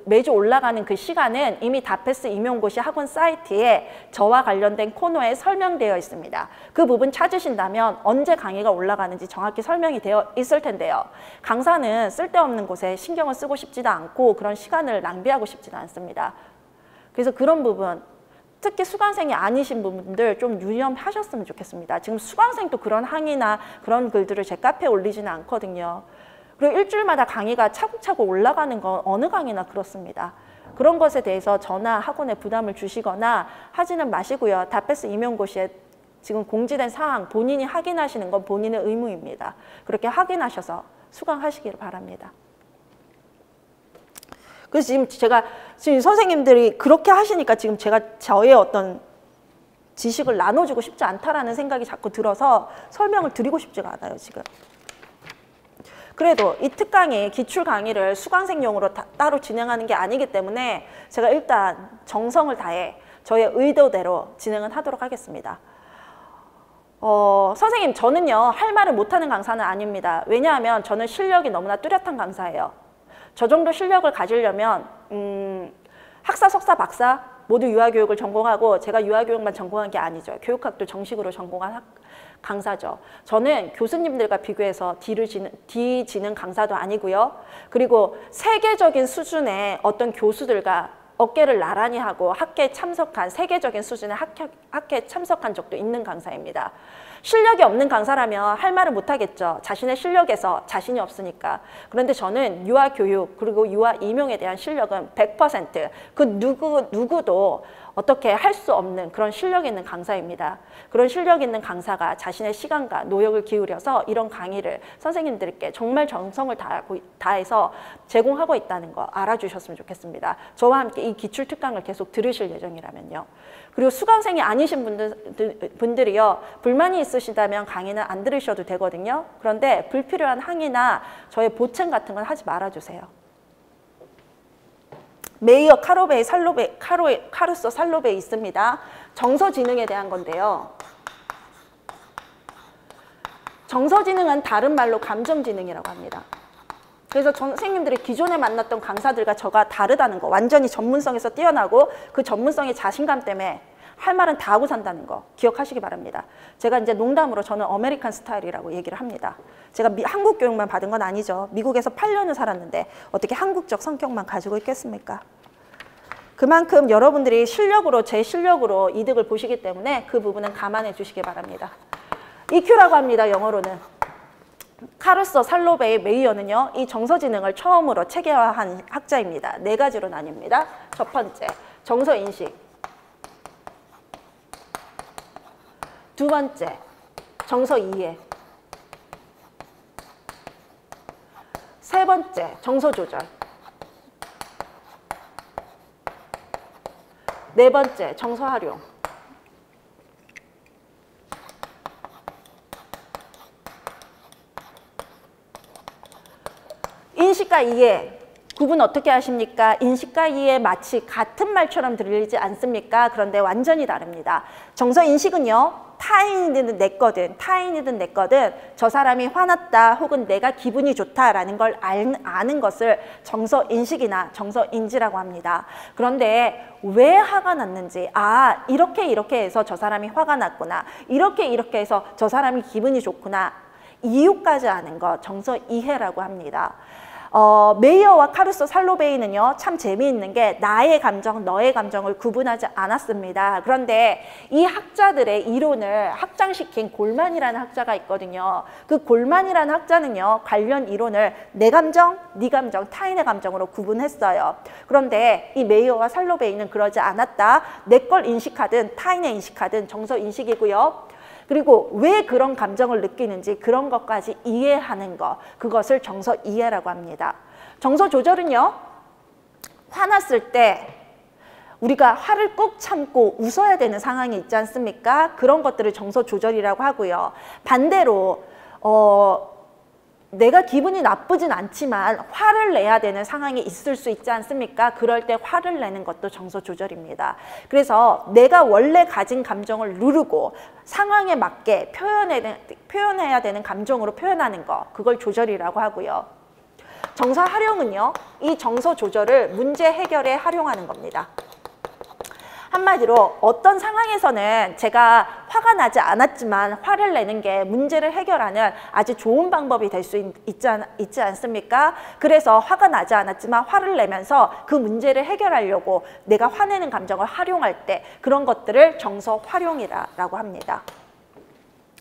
Speaker 1: 매주 올라가는 그 시간은 이미 다패스 임용고시 학원 사이트에 저와 관련된 코너에 설명되어 있습니다. 그 부분 찾으신다면 언제 강의가 올라가는지 정확히 설명이 되어 있을 텐데요. 강사는 쓸데없는 곳에 신경을 쓰고 싶지도 않고 그런 시간을 낭비하고 싶지도 않습니다. 그래서 그런 부분, 특히 수강생이 아니신 분들 좀 유념하셨으면 좋겠습니다. 지금 수강생도 그런 항의나 그런 글들을 제 카페에 올리지는 않거든요. 그리고 일주일마다 강의가 차곡차곡 올라가는 건 어느 강의나 그렇습니다. 그런 것에 대해서 저나 학원에 부담을 주시거나 하지는 마시고요. 다패스 임용고시에 지금 공지된 사항 본인이 확인하시는 건 본인의 의무입니다. 그렇게 확인하셔서 수강하시기를 바랍니다. 그래서 지금 선생님들이 그렇게 하시니까 지금 제가 저의 어떤 지식을 나눠주고 싶지 않다라는 생각이 자꾸 들어서 설명을 드리고 싶지가 않아요, 지금. 그래도 이 특강이 기출 강의를 수강생용으로 따로 진행하는 게 아니기 때문에 제가 일단 정성을 다해 저의 의도대로 진행은 하도록 하겠습니다. 선생님, 저는요 할 말을 못하는 강사는 아닙니다. 왜냐하면 저는 실력이 너무나 뚜렷한 강사예요. 저 정도 실력을 가지려면 학사, 석사, 박사 모두 유아교육을 전공하고 제가 유아교육만 전공한 게 아니죠. 교육학도 정식으로 전공한 강사죠. 저는 교수님들과 비교해서 뒤지는 강사도 아니고요. 그리고 세계적인 수준의 어떤 교수들과 어깨를 나란히 하고 학회에 참석한 세계적인 수준의 학회에 참석한 적도 있는 강사입니다. 실력이 없는 강사라면 할 말을 못하겠죠. 자신의 실력에서 자신이 없으니까. 그런데 저는 유아교육 그리고 유아임용에 대한 실력은 100% 그 누구도 어떻게 할 수 없는 그런 실력 있는 강사입니다. 그런 실력 있는 강사가 자신의 시간과 노력을 기울여서 이런 강의를 선생님들께 정말 정성을 다해서 제공하고 있다는 거 알아주셨으면 좋겠습니다. 저와 함께 이 기출특강을 계속 들으실 예정이라면요. 그리고 수강생이 아니신 분들이요. 불만이 있으시다면 강의는 안 들으셔도 되거든요. 그런데 불필요한 항의나 저의 보챈 같은 건 하지 말아주세요. 메이어, 카로베이, 카루소, 살로베이 있습니다. 정서지능에 대한 건데요. 정서지능은 다른 말로 감정지능이라고 합니다. 그래서 선생님들이 기존에 만났던 강사들과 저가 다르다는 거, 완전히 전문성에서 뛰어나고 그 전문성의 자신감 때문에 할 말은 다 하고 산다는 거 기억하시기 바랍니다. 제가 이제 농담으로 저는 아메리칸 스타일이라고 얘기를 합니다. 제가 한국 교육만 받은 건 아니죠. 미국에서 8년을 살았는데 어떻게 한국적 성격만 가지고 있겠습니까? 그만큼 여러분들이 실력으로, 제 실력으로 이득을 보시기 때문에 그 부분은 감안해 주시기 바랍니다. EQ라고 합니다. 영어로는. 카루소 살로베이 메이어는요, 이 정서지능을 처음으로 체계화한 학자입니다. 4가지로 나뉩니다. 첫 번째, 정서인식. 두 번째, 정서이해. 세 번째, 정서조절. 네 번째, 정서활용. 인식과 이해, 구분 어떻게 하십니까? 인식과 이해 마치 같은 말처럼 들리지 않습니까? 그런데 완전히 다릅니다. 정서인식은요, 타인이든 내 거든 저 사람이 화났다 혹은 내가 기분이 좋다라는 걸 아는 것을 정서인식이나 정서인지라고 합니다. 그런데 왜 화가 났는지, 이렇게 해서 저 사람이 화가 났구나, 이렇게 해서 저 사람이 기분이 좋구나, 이유까지 아는 것 정서이해라고 합니다. 메이어와 카루소 살로베이는요, 참 재미있는 게 나의 감정, 너의 감정을 구분하지 않았습니다. 그런데 이 학자들의 이론을 확장시킨 골만이라는 학자가 있거든요. 그 골만이라는 학자는요, 관련 이론을 내 감정, 네 감정, 타인의 감정으로 구분했어요. 그런데 이 메이어와 살로베이는 그러지 않았다. 내 걸 인식하든 타인의 인식하든 정서인식이고요. 그리고 왜 그런 감정을 느끼는지 그런 것까지 이해하는 것, 그것을 정서이해라고 합니다. 정서조절은요, 화났을 때 우리가 화를 꾹 참고 웃어야 되는 상황이 있지 않습니까? 그런 것들을 정서조절이라고 하고요. 반대로 내가 기분이 나쁘진 않지만 화를 내야 되는 상황이 있을 수 있지 않습니까? 그럴 때 화를 내는 것도 정서 조절입니다. 그래서 내가 원래 가진 감정을 누르고 상황에 맞게 표현해야 되는 감정으로 표현하는 거, 그걸 조절이라고 하고요. 정서 활용은요, 이 정서 조절을 문제 해결에 활용하는 겁니다. 한마디로 어떤 상황에서는 제가 화가 나지 않았지만 화를 내는 게 문제를 해결하는 아주 좋은 방법이 될 수 있지 않습니까? 그래서 화가 나지 않았지만 화를 내면서 그 문제를 해결하려고 내가 화내는 감정을 활용할 때 그런 것들을 정서 활용이라고 합니다.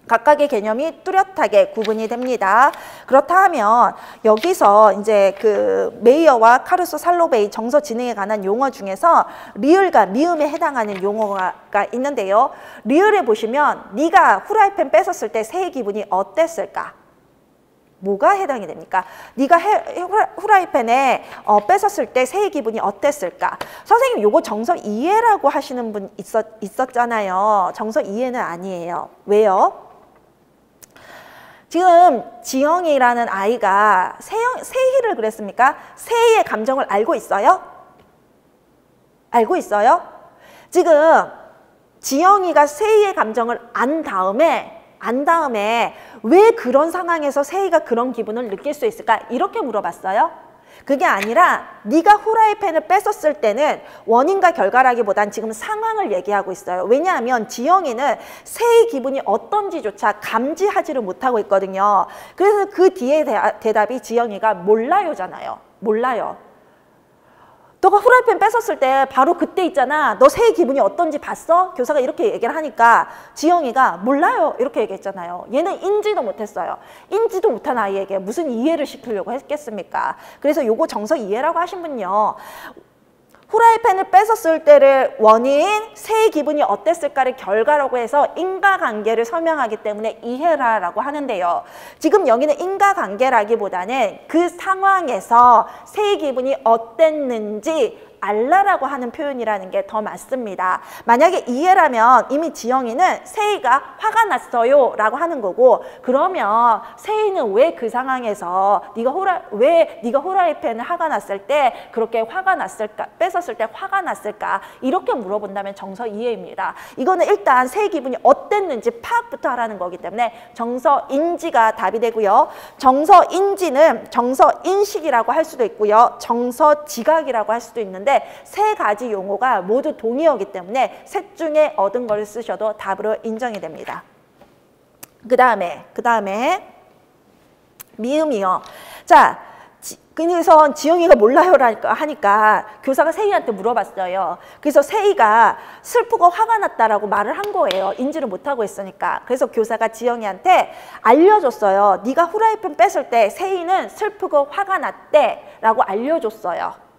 Speaker 1: 각각의 개념이 뚜렷하게 구분이 됩니다. 그렇다 하면 여기서 이제 그 메이어와 카루소 살로베이 정서 지능에 관한 용어 중에서 리을과 미음에 해당하는 용어가 있는데요. 리을에 보시면 네가 후라이팬 뺏었을 때 새의 기분이 어땠을까? 뭐가 해당이 됩니까? 네가 후라이팬에 뺏었을 때 새의 기분이 어땠을까? 선생님, 요거 정서 이해라고 하시는 분 있었잖아요. 정서 이해는 아니에요. 왜요? 지금 지영이라는 아이가 세희를 그랬습니까? 세희의 감정을 알고 있어요? 알고 있어요? 지금 지영이가 세희의 감정을 안 다음에 왜 그런 상황에서 세희가 그런 기분을 느낄 수 있을까? 이렇게 물어봤어요. 그게 아니라 네가 후라이팬을 뺏었을 때는 원인과 결과라기보단 지금 상황을 얘기하고 있어요. 왜냐하면 지영이는 새의 기분이 어떤지조차 감지하지를 못하고 있거든요. 그래서 그 뒤에 대답이 지영이가 몰라요잖아요. 몰라요. 너가 후라이팬 뺏었을 때 바로 그때 있잖아. 너 새의 기분이 어떤지 봤어? 교사가 이렇게 얘기를 하니까 지영이가 몰라요. 이렇게 얘기했잖아요. 얘는 인지도 못했어요. 인지도 못한 아이에게 무슨 이해를 시키려고 했겠습니까? 그래서 요거 정서 이해라고 하신 분요. 후라이팬을 뺏었을 때를 원인, 새의 기분이 어땠을까를 결과라고 해서 인과관계를 설명하기 때문에 이해라라고 하는데요. 지금 여기는 인과관계라기보다는 그 상황에서 새의 기분이 어땠는지 알라라고 하는 표현이라는 게 더 맞습니다. 만약에 이해라면 이미 지영이는 세희가 화가 났어요 라고 하는 거고, 그러면 세희는 왜 그 상황에서 네가 후라이팬을 화가 났을 때 그렇게 화가 났을까, 뺏었을 때 화가 났을까, 이렇게 물어본다면 정서 이해입니다. 이거는 일단 세희 기분이 어땠는지 파악부터 하라는 거기 때문에 정서 인지가 답이 되고요. 정서 인지는 정서 인식이라고 할 수도 있고요, 정서 지각이라고 할 수도 있는데 있는데 세 가지 용어가 모두 동의어이기 때문에 셋 중에 얻은 걸 쓰셔도 답으로 인정이 됩니다. 그 다음에 미음이요. 자, 그래서 지영이가 몰라요라니까 하니까 교사가 세희한테 물어봤어요. 그래서 세희가 슬프고 화가 났다라고 말을 한 거예요. 인지를 못하고 있으니까. 그래서 교사가 지영이한테 알려줬어요. 네가 후라이팬 뺐을 때 세희는 슬프고 화가 났대라고 알려줬어요.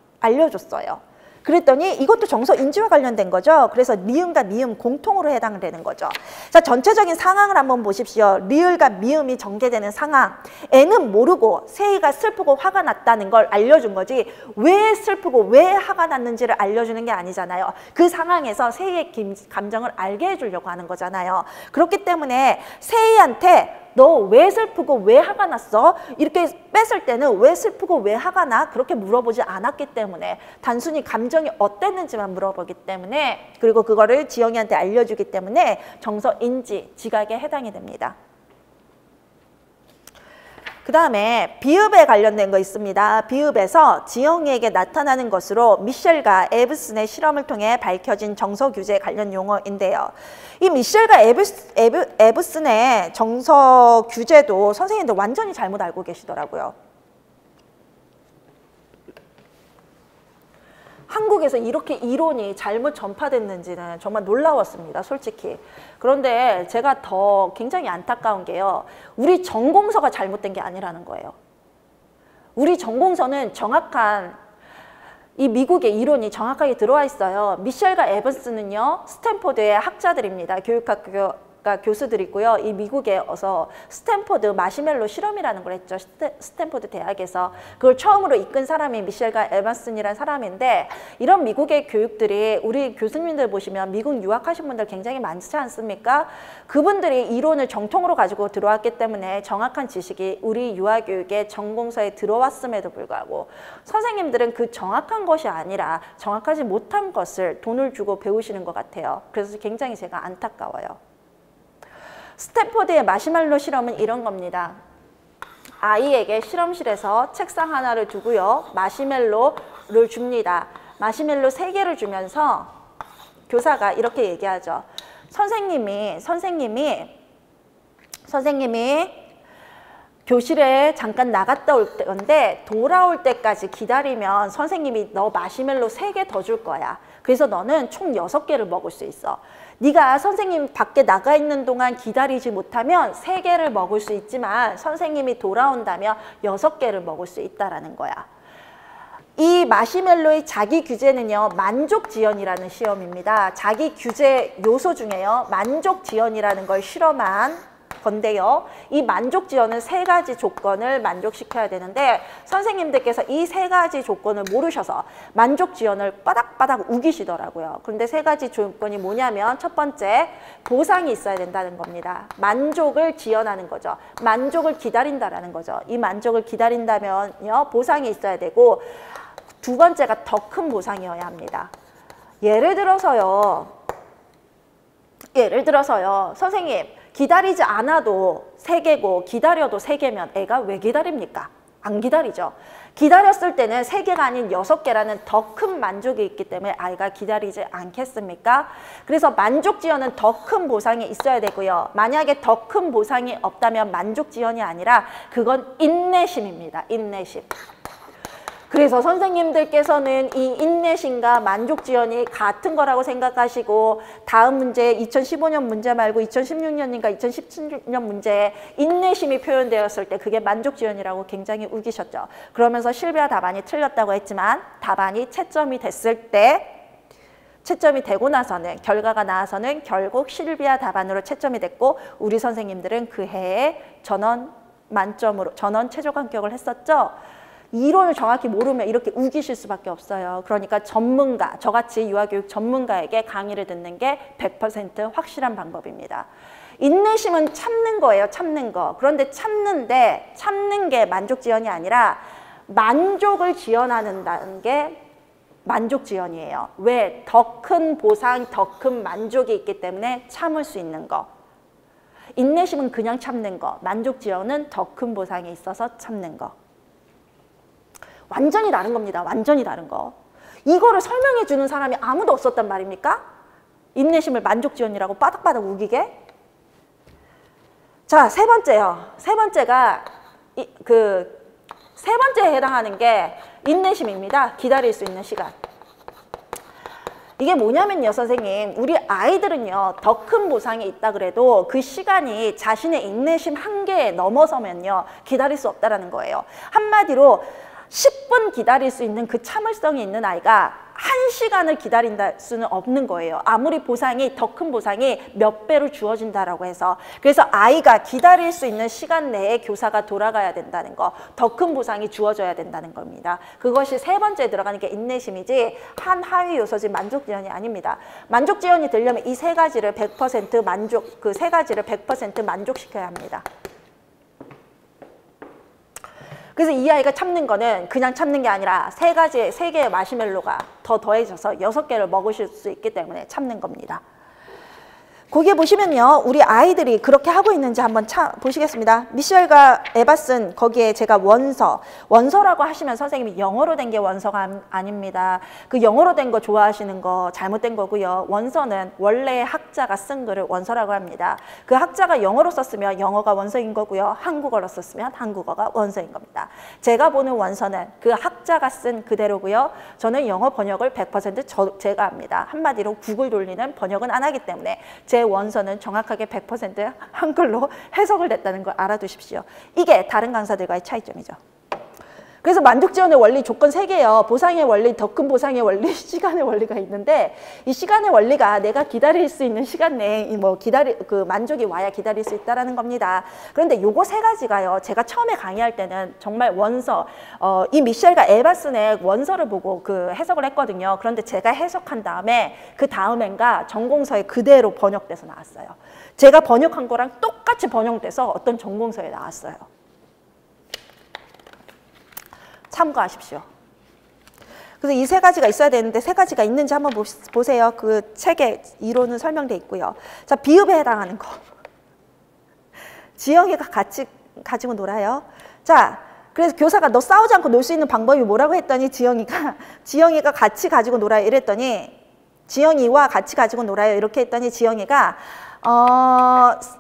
Speaker 1: 그랬더니 이것도 정서 인지와 관련된 거죠. 그래서 미음과 미음 공통으로 해당되는 거죠. 자, 전체적인 상황을 한번 보십시오. 리을과 미음이 전개되는 상황. 애는 모르고 세희가 슬프고 화가 났다는 걸 알려준 거지 왜 슬프고 왜 화가 났는지를 알려주는 게 아니잖아요. 그 상황에서 세희의 감정을 알게 해주려고 하는 거잖아요. 그렇기 때문에 세희한테 너 왜 슬프고 왜 화가 났어? 이렇게 뺐을 때는 왜 슬프고 왜 화가 나? 그렇게 물어보지 않았기 때문에 단순히 감정이 어땠는지만 물어보기 때문에 그리고 그거를 지영이한테 알려주기 때문에 정서 인지, 지각에 해당이 됩니다. 그 다음에 비읍에 관련된 거 있습니다. 비읍에서 지영이에게 나타나는 것으로 미셸과 에브슨의 실험을 통해 밝혀진 정서 규제 관련 용어인데요. 이 미셸과 에브슨의 정서 규제도 선생님들 완전히 잘못 알고 계시더라고요. 한국에서 이렇게 이론이 잘못 전파됐는지는 정말 놀라웠습니다. 솔직히. 그런데 제가 더 굉장히 안타까운 게요. 우리 전공서가 잘못된 게 아니라는 거예요. 우리 전공서는 정확한 이 미국의 이론이 정확하게 들어와 있어요. 미셸과 에번스는요. 스탠포드의 학자들입니다. 교육학교 교수들이고요. 이 미국에 어서 스탠포드 마시멜로 실험이라는 걸 했죠. 스탠포드 대학에서. 그걸 처음으로 이끈 사람이 미셸과 에반슨이라는 사람인데 이런 미국의 교육들이 우리 교수님들 보시면 미국 유학하신 분들 굉장히 많지 않습니까? 그분들이 이론을 정통으로 가지고 들어왔기 때문에 정확한 지식이 우리 유아교육의 전공서에 들어왔음에도 불구하고 선생님들은 그 정확한 것이 아니라 정확하지 못한 것을 돈을 주고 배우시는 것 같아요. 그래서 굉장히 제가 안타까워요. 스탠포드의 마시멜로 실험은 이런 겁니다. 아이에게 실험실에서 책상 하나를 두고요. 마시멜로를 줍니다. 마시멜로 3개를 주면서 교사가 이렇게 얘기하죠. 선생님이 교실에 잠깐 나갔다 올 건데 돌아올 때까지 기다리면 선생님이 너 마시멜로 3개 더 줄 거야. 그래서 너는 총 6개를 먹을 수 있어. 네가 선생님 밖에 나가 있는 동안 기다리지 못하면 3개를 먹을 수 있지만 선생님이 돌아온다면 6개를 먹을 수 있다라는 거야. 이 마시멜로의 자기 규제는요. 만족지연이라는 시험입니다. 자기 규제 요소 중에요. 만족지연이라는 걸 실험한 건데요. 이 만족지연은 3가지 조건을 만족시켜야 되는데 선생님들께서 이 3가지 조건을 모르셔서 만족지연을 바닥바닥 우기시더라고요. 그런데 3가지 조건이 뭐냐면 첫 번째, 보상이 있어야 된다는 겁니다. 만족을 지연하는 거죠. 만족을 기다린다라는 거죠. 이 만족을 기다린다면요. 보상이 있어야 되고 두 번째가 더 큰 보상이어야 합니다. 예를 들어서요. 선생님 기다리지 않아도 3개고 기다려도 3개면 애가 왜 기다립니까? 안 기다리죠. 기다렸을 때는 3개가 아닌 6개라는 더 큰 만족이 있기 때문에 아이가 기다리지 않겠습니까? 그래서 만족지연은 더 큰 보상이 있어야 되고요. 만약에 더 큰 보상이 없다면 만족지연이 아니라 그건 인내심입니다. 인내심. 그래서 선생님들께서는 이 인내심과 만족지연이 같은 거라고 생각하시고 다음 문제 2015년 문제 말고 2016년인가 2017년 문제에 인내심이 표현되었을 때 그게 만족지연이라고 굉장히 우기셨죠. 그러면서 실비아 답안이 틀렸다고 했지만 답안이 채점이 됐을 때 채점이 되고 나서는 결과가 나와서는 결국 실비아 답안으로 채점이 됐고 우리 선생님들은 그 해에 전원 만점으로 전원 최종 합격을 했었죠. 이론을 정확히 모르면 이렇게 우기실 수밖에 없어요. 그러니까 전문가, 저같이 유아교육 전문가에게 강의를 듣는 게 100% 확실한 방법입니다. 인내심은 참는 거예요. 참는 거. 그런데 참는 게 만족지연이 아니라 만족을 지연하는 게 만족지연이에요. 왜? 더 큰 보상, 더 큰 만족이 있기 때문에 참을 수 있는 거. 인내심은 그냥 참는 거. 만족지연은 더 큰 보상이 있어서 참는 거. 완전히 다른 겁니다. 완전히 다른 거. 이거를 설명해 주는 사람이 아무도 없었단 말입니까? 인내심을 만족지연이라고 바닥바닥 우기게. 자, 세 번째요. 세 번째가 세 번째에 해당하는 게 인내심입니다. 기다릴 수 있는 시간. 이게 뭐냐면요, 선생님. 우리 아이들은요, 더 큰 보상이 있다 그래도 그 시간이 자신의 인내심 한계에 넘어서면요, 기다릴 수 없다라는 거예요. 한마디로 10분 기다릴 수 있는 그 참을성이 있는 아이가 1시간을 기다린다 수는 없는 거예요. 아무리 보상이, 더 큰 보상이 몇 배로 주어진다라고 해서. 그래서 아이가 기다릴 수 있는 시간 내에 교사가 돌아가야 된다는 거, 더 큰 보상이 주어져야 된다는 겁니다. 그것이 세 번째에 들어가는 게 인내심이지 한 하위 요소지 만족지연이 아닙니다. 만족지연이 되려면 이 세 가지를 100% 만족, 그 세 가지를 100% 만족시켜야 합니다. 그래서 이 아이가 참는 거는 그냥 참는 게 아니라 세 개의 마시멜로가 더 더해져서 6개를 먹으실 수 있기 때문에 참는 겁니다. 거기에 보시면요, 우리 아이들이 그렇게 하고 있는지 한번 보시겠습니다. 미셸과 에바슨, 거기에 제가 원서라고 하시면 선생님이 영어로 된 게 원서가 아닙니다. 그 영어로 된 거 좋아하시는 거 잘못된 거고요. 원서는 원래 학자가 쓴 글을 원서라고 합니다. 그 학자가 영어로 썼으면 영어가 원서인 거고요. 한국어로 썼으면 한국어가 원서인 겁니다. 제가 보는 원서는 그 학자가 쓴 그대로고요. 저는 영어 번역을 100% 제가 합니다. 한마디로 구글 돌리는 번역은 안 하기 때문에 제 원서는 정확하게 100% 한글로 해석을 냈다는 걸 알아두십시오. 이게 다른 강사들과의 차이점이죠. 그래서 만족지연의 원리 조건 3개예요. 보상의 원리, 더 큰 보상의 원리, 시간의 원리가 있는데 이 시간의 원리가 내가 기다릴 수 있는 시간 내에 만족이 와야 기다릴 수 있다는 겁니다. 그런데 요거 3가지가요. 제가 처음에 강의할 때는 정말 원서, 이 미셸과 에바슨의 원서를 보고 그 해석을 했거든요. 그런데 제가 해석한 다음에 그 다음엔가 전공서에 그대로 번역돼서 나왔어요. 제가 번역한 거랑 똑같이 번역돼서 어떤 전공서에 나왔어요. 참고하십시오. 그래서 이 3가지가 있어야 되는데 3가지가 있는지 한번 보세요. 그 책에 이론은 설명돼 있고요. 자, 비읍에 해당하는 거. 지영이가 같이 가지고 놀아요. 자, 그래서 교사가 너 싸우지 않고 놀 수 있는 방법이 뭐라고 했더니 지영이가 같이 가지고 놀아요 이랬더니 지영이와 같이 가지고 놀아요 이렇게 했더니 지영이가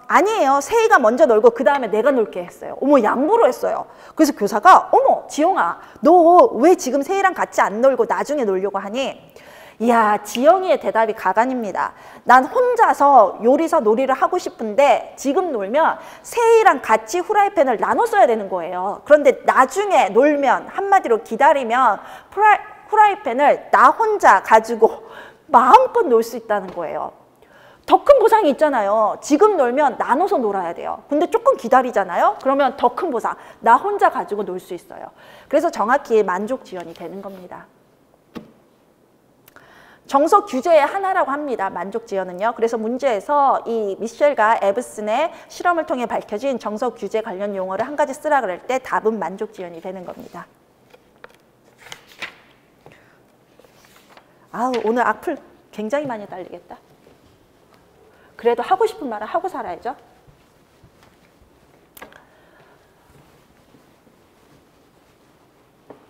Speaker 1: 아니에요. 세희가 먼저 놀고 그 다음에 내가 놀게 했어요. 어머, 양보를 했어요. 그래서 교사가 어머, 지영아, 너 왜 지금 세희랑 같이 안 놀고 나중에 놀려고 하니? 이야, 지영이의 대답이 가관입니다. 난 혼자서 요리사 놀이를 하고 싶은데 지금 놀면 세희랑 같이 후라이팬을 나눠 써야 되는 거예요. 그런데 나중에 놀면, 한마디로 기다리면 후라이팬을 나 혼자 가지고 마음껏 놀 수 있다는 거예요. 더 큰 보상이 있잖아요. 지금 놀면 나눠서 놀아야 돼요. 근데 조금 기다리잖아요. 그러면 더 큰 보상, 나 혼자 가지고 놀 수 있어요. 그래서 정확히 만족지연이 되는 겁니다. 정서 규제의 하나라고 합니다. 만족지연은요. 그래서 문제에서 이 미셸과 에브슨의 실험을 통해 밝혀진 정서 규제 관련 용어를 한 가지 쓰라 그럴 때 답은 만족지연이 되는 겁니다. 아우, 오늘 악플 굉장히 많이 달리겠다. 그래도 하고 싶은 말은 하고 살아야죠.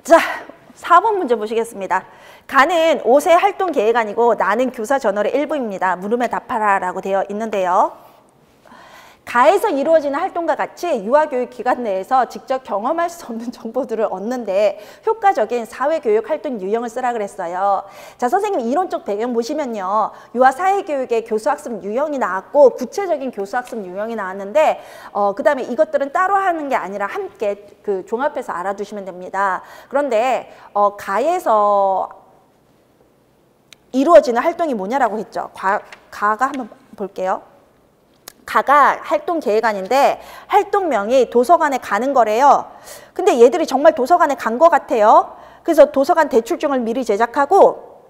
Speaker 1: 자, 4번 문제 보시겠습니다. 가는 5세 활동 계획 아니고 나는 교사 저널의 일부입니다. 물음에 답하라 라고 되어 있는데요. 가에서 이루어지는 활동과 같이 유아교육 기관 내에서 직접 경험할 수 없는 정보들을 얻는데 효과적인 사회교육 활동 유형을 쓰라 그랬어요. 자, 선생님 이론적 배경 보시면요. 유아 사회교육의 교수학습 유형이 나왔고 구체적인 교수학습 유형이 나왔는데 그 다음에 이것들은 따로 하는 게 아니라 함께 그 종합해서 알아두시면 됩니다. 그런데 가에서 이루어지는 활동이 뭐냐라고 했죠. 가가 한번 볼게요. 가가 활동 계획안인데 활동명이 도서관에 가는 거래요. 근데 얘들이 정말 도서관에 간 것 같아요. 그래서 도서관 대출증을 미리 제작하고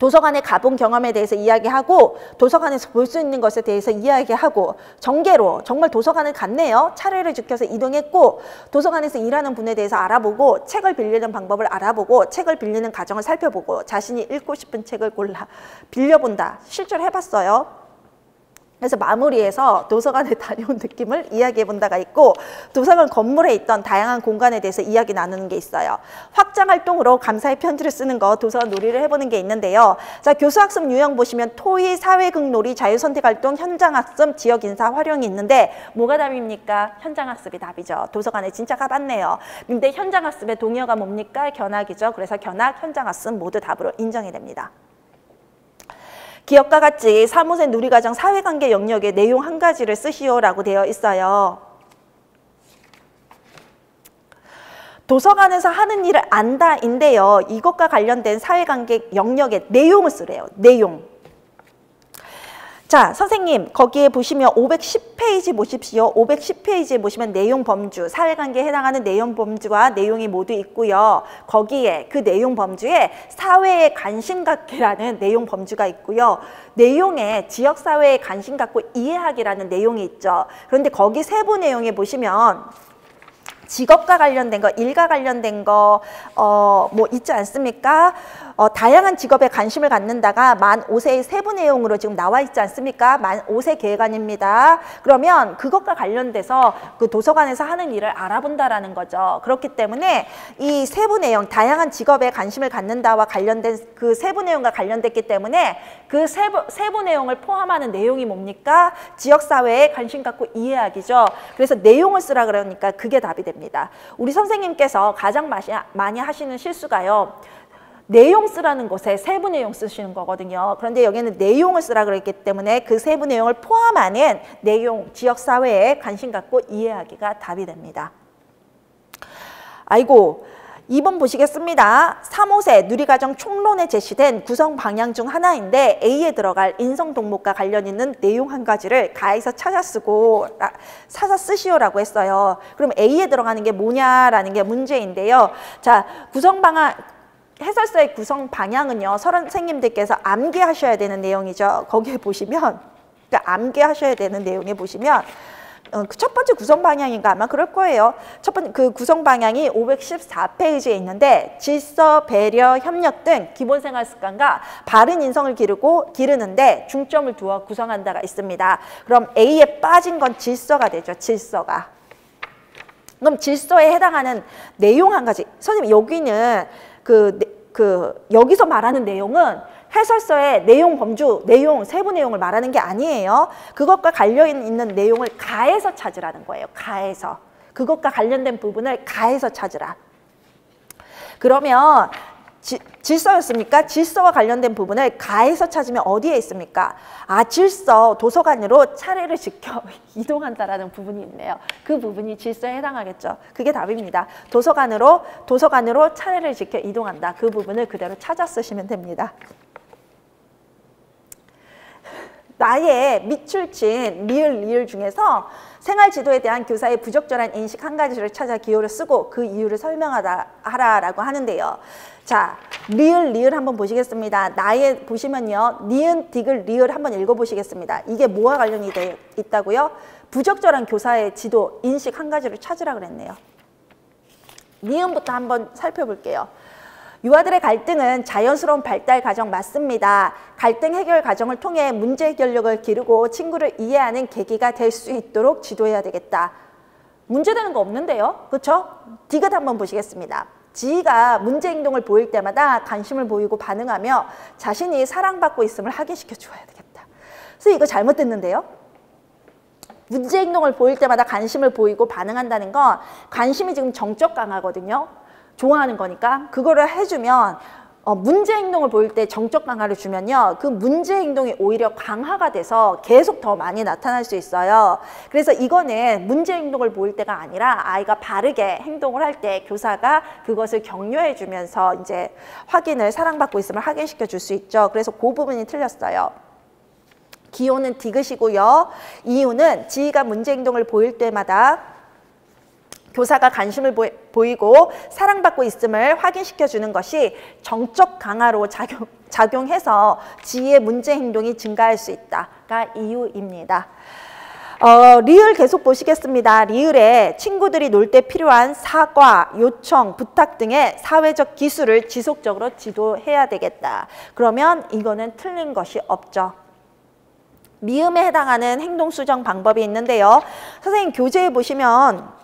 Speaker 1: 도서관에 가본 경험에 대해서 이야기하고 도서관에서 볼 수 있는 것에 대해서 이야기하고 전개로 정말 도서관을 갔네요. 차례를 지켜서 이동했고 도서관에서 일하는 분에 대해서 알아보고 책을 빌리는 방법을 알아보고 책을 빌리는 과정을 살펴보고 자신이 읽고 싶은 책을 골라 빌려본다. 실제로 해봤어요. 그래서 마무리해서 도서관에 다녀온 느낌을 이야기해 본 바가 있고, 도서관 건물에 있던 다양한 공간에 대해서 이야기 나누는 게 있어요. 확장 활동으로 감사의 편지를 쓰는 거, 도서관 놀이를 해보는 게 있는데요. 자, 교수학습 유형 보시면 토의, 사회극놀이, 자유선택활동, 현장학습, 지역인사, 활용이 있는데 뭐가 답입니까? 현장학습이 답이죠. 도서관에 진짜 가봤네요. 근데 현장학습의 동의어가 뭡니까? 견학이죠. 그래서 견학, 현장학습 모두 답으로 인정이 됩니다. 기업과 같이 사무소, 누리과정, 사회관계 영역의 내용 한 가지를 쓰시오라고 되어 있어요. 도서관에서 하는 일을 안다인데요. 이것과 관련된 사회관계 영역의 내용을 쓰래요. 내용. 자, 선생님 거기에 보시면 510페이지 보십시오. 510페이지에 보시면 내용 범주, 사회관계에 해당하는 내용 범주와 내용이 모두 있고요. 거기에 그 내용 범주에 사회에 관심 갖기라는 내용 범주가 있고요. 내용에 지역사회에 관심 갖고 이해하기라는 내용이 있죠. 그런데 거기 세부 내용에 보시면 직업과 관련된 거, 일과 관련된 거, 뭐 있지 않습니까? 다양한 직업에 관심을 갖는다가 만 5세의 세부 내용으로 지금 나와 있지 않습니까? 만 5세 계획안입니다. 그러면 그것과 관련돼서 그 도서관에서 하는 일을 알아본다라는 거죠. 그렇기 때문에 이 세부 내용, 다양한 직업에 관심을 갖는다와 관련된 그 세부 내용과 관련됐기 때문에 그 세부 내용을 포함하는 내용이 뭡니까? 지역사회에 관심 갖고 이해하기죠. 그래서 내용을 쓰라 그러니까 그게 답이 됩니다. 우리 선생님께서 가장 많이 하시는 실수가요. 내용 쓰라는 곳에 세부 내용 쓰시는 거거든요. 그런데 여기는 내용을 쓰라 그랬기 때문에 그 세부 내용을 포함하는 내용, 지역사회에 관심 갖고 이해하기가 답이 됩니다. 아이고, 2번 보시겠습니다. 3호세 누리과정 총론에 제시된 구성 방향 중 하나인데 A에 들어갈 인성 동목과 관련 있는 내용 한 가지를 가에서 찾아 쓰시오라고 했어요. 그럼 A에 들어가는 게 뭐냐라는 게 문제인데요. 자, 구성 방향 해설서의 구성 방향은요, 선생님들께서 암기하셔야 되는 내용이죠. 거기에 보시면, 그러니까 암기하셔야 되는 내용에 보시면, 첫 번째 구성 방향인가 아마 그럴 거예요. 첫 번째 그 구성 방향이 514페이지에 있는데 질서, 배려, 협력 등 기본생활 습관과 바른 인성을 기르는데 중점을 두어 구성한다가 있습니다. 그럼 A에 빠진 건 질서가 되죠. 질서가. 그럼 질서에 해당하는 내용 한 가지. 선생님 여기는 여기서 말하는 내용은 해설서의 내용 범주, 내용, 세부 내용을 말하는 게 아니에요. 그것과 관련 있는 내용을 가에서 찾으라는 거예요. 가에서. 그것과 관련된 부분을 가에서 찾으라. 그러면 질서였습니까? 질서와 관련된 부분을 가에서 찾으면 어디에 있습니까? 아, 질서, 도서관으로 차례를 지켜 이동한다라는 부분이 있네요. 그 부분이 질서에 해당하겠죠. 그게 답입니다. 도서관으로 차례를 지켜 이동한다. 그 부분을 그대로 찾아 쓰시면 됩니다. 나의 밑줄친 리을 리을 중에서 생활지도에 대한 교사의 부적절한 인식 한 가지를 찾아 기호를 쓰고 그 이유를 설명하라라고 하는데요. 자, 리을 한번 보시겠습니다. 나의 보시면요. 니은, 디귿, 리을 한번 읽어보시겠습니다. 이게 뭐와 관련이 있다고요? 부적절한 교사의 지도, 인식 한 가지를 찾으라 그랬네요. 니은부터 한번 살펴볼게요. 유아들의 갈등은 자연스러운 발달 과정 맞습니다. 갈등 해결 과정을 통해 문제 해결력을 기르고 친구를 이해하는 계기가 될 수 있도록 지도해야 되겠다. 문제되는 거 없는데요. 그렇죠? 디귿 한번 보시겠습니다. 지희가 문제 행동을 보일 때마다 관심을 보이고 반응하며 자신이 사랑받고 있음을 확인시켜 줘야 되겠다. 그래서 이거 잘못됐는데요. 문제 행동을 보일 때마다 관심을 보이고 반응한다는 건 관심이 지금 정적 강화거든요. 좋아하는 거니까 그거를 해주면 문제 행동을 보일 때 정적 강화를 주면요. 그 문제 행동이 오히려 강화가 돼서 계속 더 많이 나타날 수 있어요. 그래서 이거는 문제 행동을 보일 때가 아니라 아이가 바르게 행동을 할 때 교사가 그것을 격려해 주면서 이제 사랑받고 있음을 확인시켜 줄 수 있죠. 그래서 그 부분이 틀렸어요. 기호는 디귿이고요. 이유는 지희가 문제 행동을 보일 때마다 교사가 관심을 보이고 사랑받고 있음을 확인시켜 주는 것이 정적 강화로 작용해서 지희의 문제 행동이 증가할 수 있다가 이유입니다. 리을 계속 보시겠습니다. 리을에 친구들이 놀 때 필요한 사과, 요청, 부탁 등의 사회적 기술을 지속적으로 지도해야 되겠다. 그러면 이거는 틀린 것이 없죠. 미음에 해당하는 행동 수정 방법이 있는데요. 선생님 교재에 보시면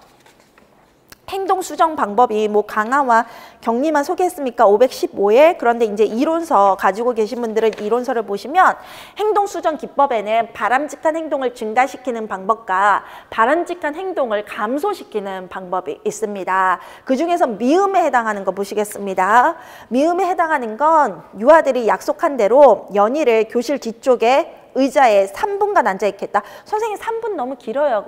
Speaker 1: 행동 수정 방법이 뭐 강화와 격리만 소개했습니까? 515에. 그런데 이제 이론서 가지고 계신 분들은 이론서를 보시면 행동 수정 기법에는 바람직한 행동을 증가시키는 방법과 바람직한 행동을 감소시키는 방법이 있습니다. 그 중에서 미음에 해당하는 거 보시겠습니다. 미음에 해당하는 건 유아들이 약속한 대로 연희를 교실 뒤쪽에 의자에 3분간 앉아있겠다. 선생님 3분 너무 길어요.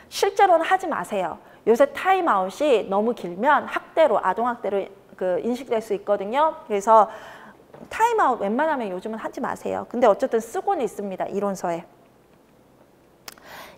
Speaker 1: 실제로는 하지 마세요. 요새 타임아웃이 너무 길면 학대로, 아동학대로 인식될 수 있거든요. 그래서 타임아웃 웬만하면 요즘은 하지 마세요. 근데 어쨌든 쓰고는 있습니다. 이론서에.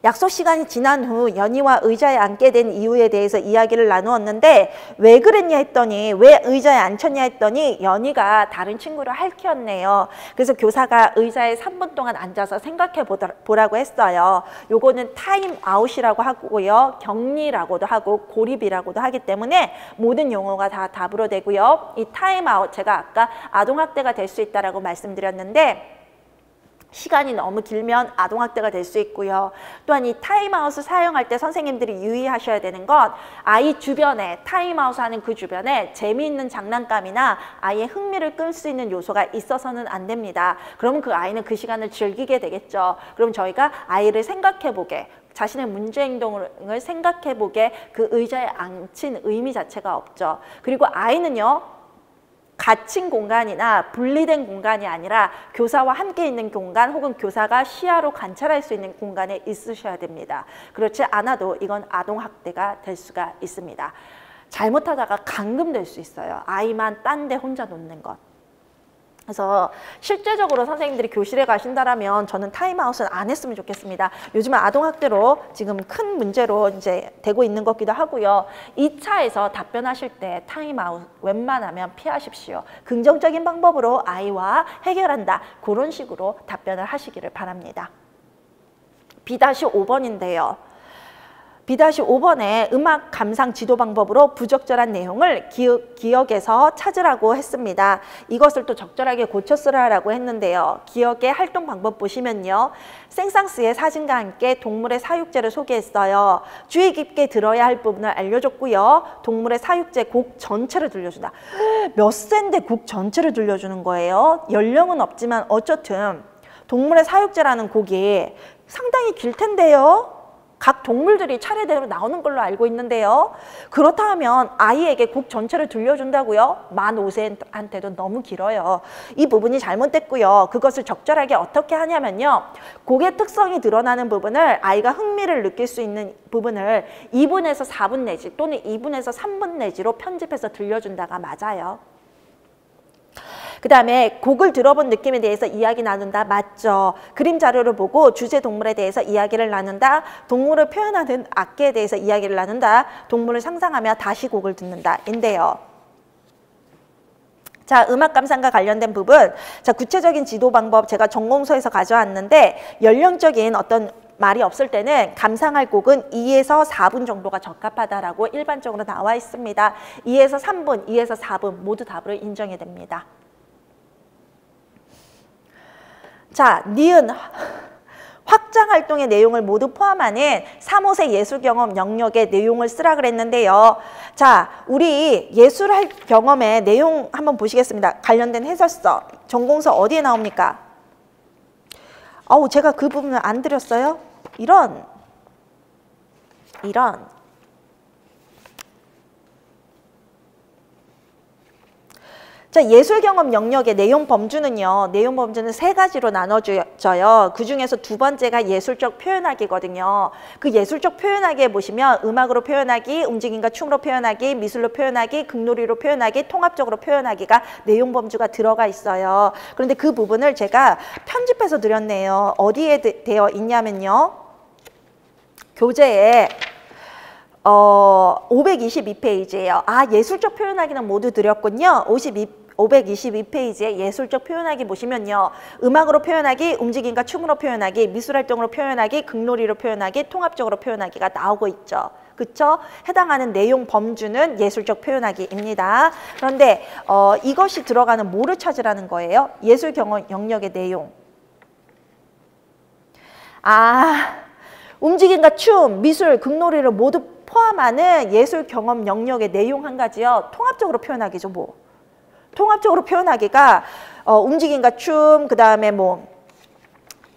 Speaker 1: 약속 시간이 지난 후 연희와 의자에 앉게 된 이유에 대해서 이야기를 나누었는데 왜 그랬냐 했더니 왜 의자에 앉혔냐 했더니 연희가 다른 친구를 할퀴었네요. 그래서 교사가 의자에 3분 동안 앉아서 생각해 보라고 했어요. 요거는 타임아웃이라고 하고요. 격리라고도 하고 고립이라고도 하기 때문에 모든 용어가 다 답으로 되고요. 이 타임아웃 제가 아까 아동학대가 될 수 있다라고 말씀드렸는데 시간이 너무 길면 아동학대가 될 수 있고요. 또한 이 타임아웃을 사용할 때 선생님들이 유의하셔야 되는 건 아이 주변에 타임아웃 하는 그 주변에 재미있는 장난감이나 아이의 흥미를 끌 수 있는 요소가 있어서는 안 됩니다. 그러면 그 아이는 그 시간을 즐기게 되겠죠. 그럼 저희가 아이를 생각해보게 자신의 문제 행동을 생각해보게 그 의자에 앉힌 의미 자체가 없죠. 그리고 아이는요. 갇힌 공간이나 분리된 공간이 아니라 교사와 함께 있는 공간 혹은 교사가 시야로 관찰할 수 있는 공간에 있으셔야 됩니다. 그렇지 않아도 이건 아동학대가 될 수가 있습니다. 잘못하다가 감금될 수 있어요. 아이만 딴 데 혼자 놓는 것. 그래서 실제적으로 선생님들이 교실에 가신다라면 저는 타임아웃은 안 했으면 좋겠습니다. 요즘은 아동학대로 지금 큰 문제로 이제 되고 있는 것 같기도 하고요. 2차에서 답변하실 때 타임아웃 웬만하면 피하십시오. 긍정적인 방법으로 아이와 해결한다. 그런 식으로 답변을 하시기를 바랍니다. B-5번인데요. B-5번에 음악 감상 지도 방법으로 부적절한 내용을 기억에서 찾으라고 했습니다. 이것을 또 적절하게 고쳐 쓰라고 했는데요. 기억의 활동 방법 보시면요. 생상스의 사진과 함께 동물의 사육제를 소개했어요. 주의 깊게 들어야 할 부분을 알려줬고요. 동물의 사육제 곡 전체를 들려준다. 몇 세인데 곡 전체를 들려주는 거예요. 연령은 없지만 어쨌든 동물의 사육제라는 곡이 상당히 길 텐데요. 각 동물들이 차례대로 나오는 걸로 알고 있는데요. 그렇다면 아이에게 곡 전체를 들려준다고요? 만 5세한테도 너무 길어요. 이 부분이 잘못됐고요. 그것을 적절하게 어떻게 하냐면요. 곡의 특성이 드러나는 부분을 아이가 흥미를 느낄 수 있는 부분을 2분에서 4분 내지 또는 2분에서 3분 내지로 편집해서 들려준다가 맞아요. 그 다음에 곡을 들어본 느낌에 대해서 이야기 나눈다. 맞죠. 그림 자료를 보고 주제 동물에 대해서 이야기를 나눈다. 동물을 표현하는 악기에 대해서 이야기를 나눈다. 동물을 상상하며 다시 곡을 듣는다. 인데요. 자, 음악 감상과 관련된 부분. 자, 구체적인 지도 방법 제가 전공서에서 가져왔는데 연령적인 어떤 말이 없을 때는 감상할 곡은 2에서 4분 정도가 적합하다라고 일반적으로 나와 있습니다. 2에서 3분, 2에서 4분 모두 답으로 인정이 됩니다. 자, 니은 확장활동의 내용을 모두 포함하는 3, 5세 예술경험 영역의 내용을 쓰라 그랬는데요. 자, 우리 예술 경험의 내용 한번 보시겠습니다. 관련된 해설서, 전공서 어디에 나옵니까? 제가 그 부분을 안 드렸어요? 이런 자, 예술경험 영역의 내용 범주는요. 내용 범주는 3가지로 나눠져요. 그중에서 두 번째가 예술적 표현하기거든요. 그 예술적 표현하기에 보시면 음악으로 표현하기, 움직임과 춤으로 표현하기, 미술로 표현하기, 극놀이로 표현하기, 통합적으로 표현하기가 내용 범주가 들어가 있어요. 그런데 그 부분을 제가 편집해서 드렸네요. 어디에 되어 있냐면요. 교재에 522페이지예요. 아, 예술적 표현하기는 모두 드렸군요. 522페이지에 예술적 표현하기 보시면요. 음악으로 표현하기, 움직임과 춤으로 표현하기, 미술활동으로 표현하기, 극놀이로 표현하기, 통합적으로 표현하기가 나오고 있죠. 그쵸? 해당하는 내용 범주는 예술적 표현하기입니다. 그런데 이것이 들어가는 뭐를 찾으라는 거예요? 예술 경험 영역의 내용. 움직임과 춤, 미술, 극놀이를 모두 포함하는 예술 경험 영역의 내용 한 가지요. 통합적으로 표현하기죠. 뭐 통합적으로 표현하기가 움직임과 춤, 그 다음에 뭐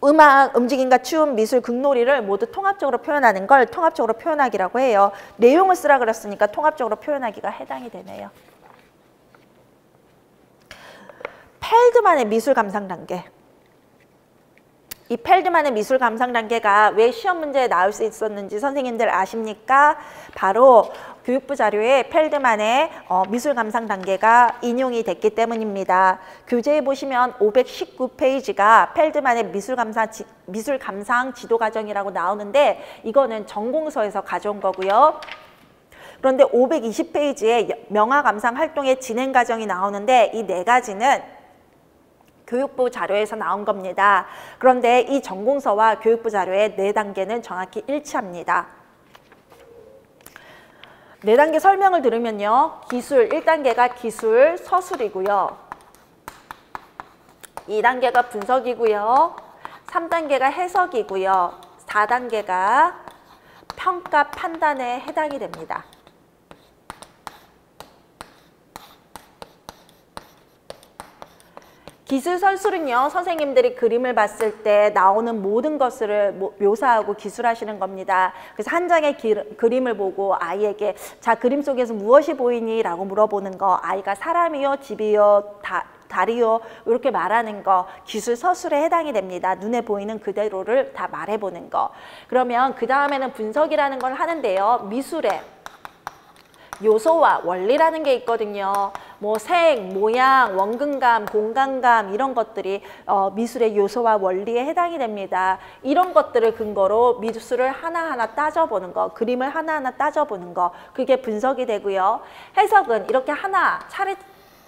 Speaker 1: 음악, 움직임과 춤, 미술, 극놀이를 모두 통합적으로 표현하는 걸 통합적으로 표현하기라고 해요. 내용을 쓰라 그랬으니까 통합적으로 표현하기가 해당이 되네요. 펠드만의 미술 감상 단계. 이 펠드만의 미술 감상 단계가 왜 시험 문제에 나올 수 있었는지 선생님들 아십니까? 바로 교육부 자료에 펠드만의 미술 감상 단계가 인용이 됐기 때문입니다. 교재에 보시면 519페이지가 펠드만의 미술 감상 지도 과정이라고 나오는데 이거는 전공서에서 가져온 거고요. 그런데 520페이지에 명화 감상 활동의 진행 과정이 나오는데 이 네 가지는 교육부 자료에서 나온 겁니다. 그런데 이 전공서와 교육부 자료의 4단계는 정확히 일치합니다. 4단계 설명을 들으면요. 기술 1단계가 기술 서술이고요. 2단계가 분석이고요. 3단계가 해석이고요. 4단계가 평가 판단에 해당이 됩니다. 기술 설술은요, 선생님들이 그림을 봤을 때 나오는 모든 것을 묘사하고 기술하시는 겁니다. 그래서 한 장의 그림을 보고 아이에게 자, 그림 속에서 무엇이 보이니? 라고 물어보는 거, 아이가 사람이요, 집이요, 다리요, 이렇게 말하는 거 기술 서술에 해당이 됩니다. 눈에 보이는 그대로를 다 말해보는 거. 그러면 그 다음에는 분석이라는 걸 하는데요. 미술에 요소와 원리라는 게 있거든요. 뭐 색, 모양, 원근감, 공간감 이런 것들이 미술의 요소와 원리에 해당이 됩니다. 이런 것들을 근거로 미술을 하나하나 따져보는 거, 그림을 하나하나 따져보는 거, 그게 분석이 되고요. 해석은 이렇게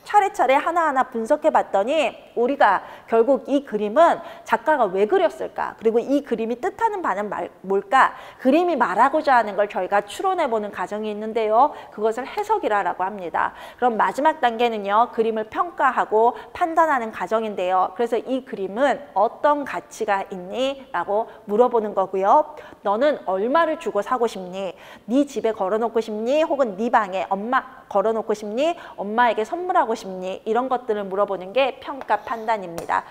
Speaker 1: 차례차례 하나하나 분석해 봤더니 우리가 결국 이 그림은 작가가 왜 그렸을까? 그리고 이 그림이 뜻하는 바는 뭘까? 그림이 말하고자 하는 걸 저희가 추론해 보는 과정이 있는데요. 그것을 해석이라고 합니다. 그럼 마지막 단계는요. 그림을 평가하고 판단하는 과정인데요. 그래서 이 그림은 어떤 가치가 있니? 라고 물어보는 거고요. 너는 얼마를 주고 사고 싶니? 네 집에 걸어놓고 싶니? 혹은 네 방에 걸어놓고 싶니? 엄마에게 선물하고 싶니? 이런 것들을 물어보는 게 평가 판단입니다.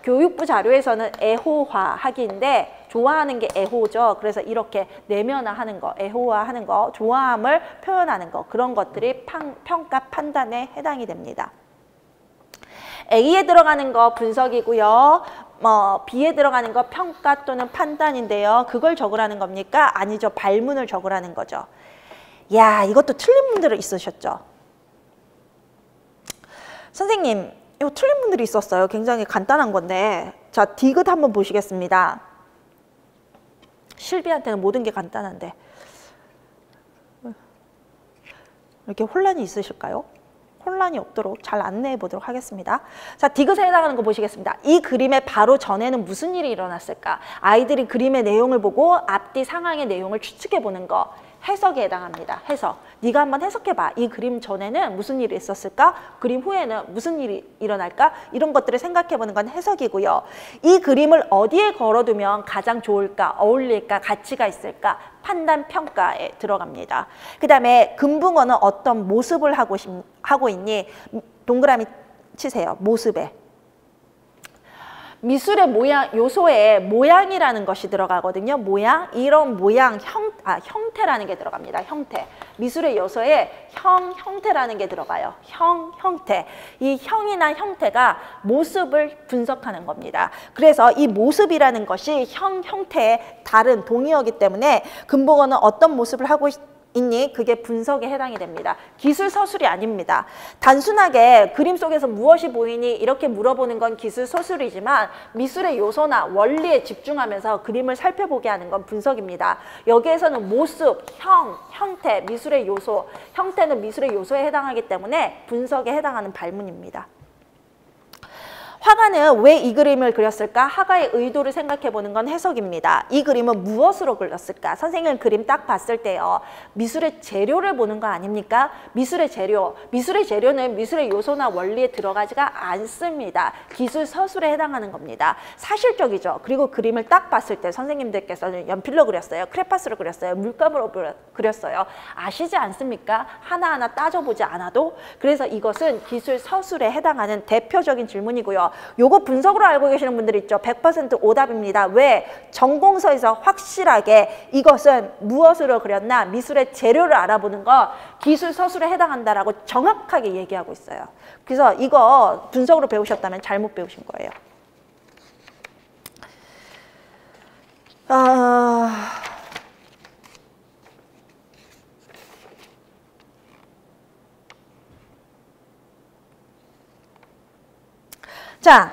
Speaker 1: 교육부 자료에서는 애호화하기인데 좋아하는 게 애호죠. 그래서 이렇게 내면화하는 거, 애호화하는 거, 좋아함을 표현하는 거, 그런 것들이 평가 판단에 해당이 됩니다. A에 들어가는 거 분석이고요. B에 들어가는 거 평가 또는 판단인데요. 그걸 적으라는 겁니까? 아니죠. 발문을 적으라는 거죠. 야, 이것도 틀린 분들이 있으셨죠? 선생님, 이거 틀린 분들이 있었어요. 굉장히 간단한 건데. 자, 디귿 한번 보시겠습니다. 실비한테는 모든 게 간단한데. 이렇게 혼란이 있으실까요? 혼란이 없도록 잘 안내해 보도록 하겠습니다. 자, 디귿에 해당하는 거 보시겠습니다. 이 그림의 바로 전에는 무슨 일이 일어났을까? 아이들이 그림의 내용을 보고 앞뒤 상황의 내용을 추측해 보는 거. 해석에 해당합니다. 해석. 네가 한번 해석해봐. 이 그림 전에는 무슨 일이 있었을까? 그림 후에는 무슨 일이 일어날까? 이런 것들을 생각해보는 건 해석이고요. 이 그림을 어디에 걸어두면 가장 좋을까? 어울릴까? 가치가 있을까? 판단, 평가에 들어갑니다. 그 다음에 금붕어는 어떤 모습을 하고 있니? 동그라미 치세요. 모습에. 미술의 모양, 요소에 모양이라는 것이 들어가거든요. 모양, 이런 모양, 형태라는 게 들어갑니다. 형태. 미술의 요소에 형태라는 게 들어가요. 형태. 이 형이나 형태가 모습을 분석하는 겁니다. 그래서 이 모습이라는 것이 형태의 다른 동의어이기 때문에 금붕어는 어떤 모습을 하고 있니? 그게 분석에 해당이 됩니다. 기술 서술이 아닙니다. 단순하게 그림 속에서 무엇이 보이니? 이렇게 물어보는 건 기술 서술이지만 미술의 요소나 원리에 집중하면서 그림을 살펴보게 하는 건 분석입니다. 여기에서는 모습, 형태, 미술의 요소, 형태는 미술의 요소에 해당하기 때문에 분석에 해당하는 발문입니다. 화가는 왜 이 그림을 그렸을까? 화가의 의도를 생각해 보는 건 해석입니다. 이 그림은 무엇으로 그렸을까? 선생님 그림 딱 봤을 때요. 미술의 재료를 보는 거 아닙니까? 미술의 재료. 미술의 재료는 미술의 요소나 원리에 들어가지가 않습니다. 기술 서술에 해당하는 겁니다. 사실적이죠. 그리고 그림을 딱 봤을 때 선생님들께서는 연필로 그렸어요. 크레파스로 그렸어요. 물감으로 그렸어요. 아시지 않습니까? 하나하나 따져보지 않아도. 그래서 이것은 기술 서술에 해당하는 대표적인 질문이고요. 요거 분석으로 알고 계시는 분들 있죠. 100% 오답입니다. 왜? 전공서에서 확실하게 이것은 무엇으로 그렸나 미술의 재료를 알아보는 거 기술 서술에 해당한다라고 정확하게 얘기하고 있어요. 그래서 이거 분석으로 배우셨다면 잘못 배우신 거예요. 자,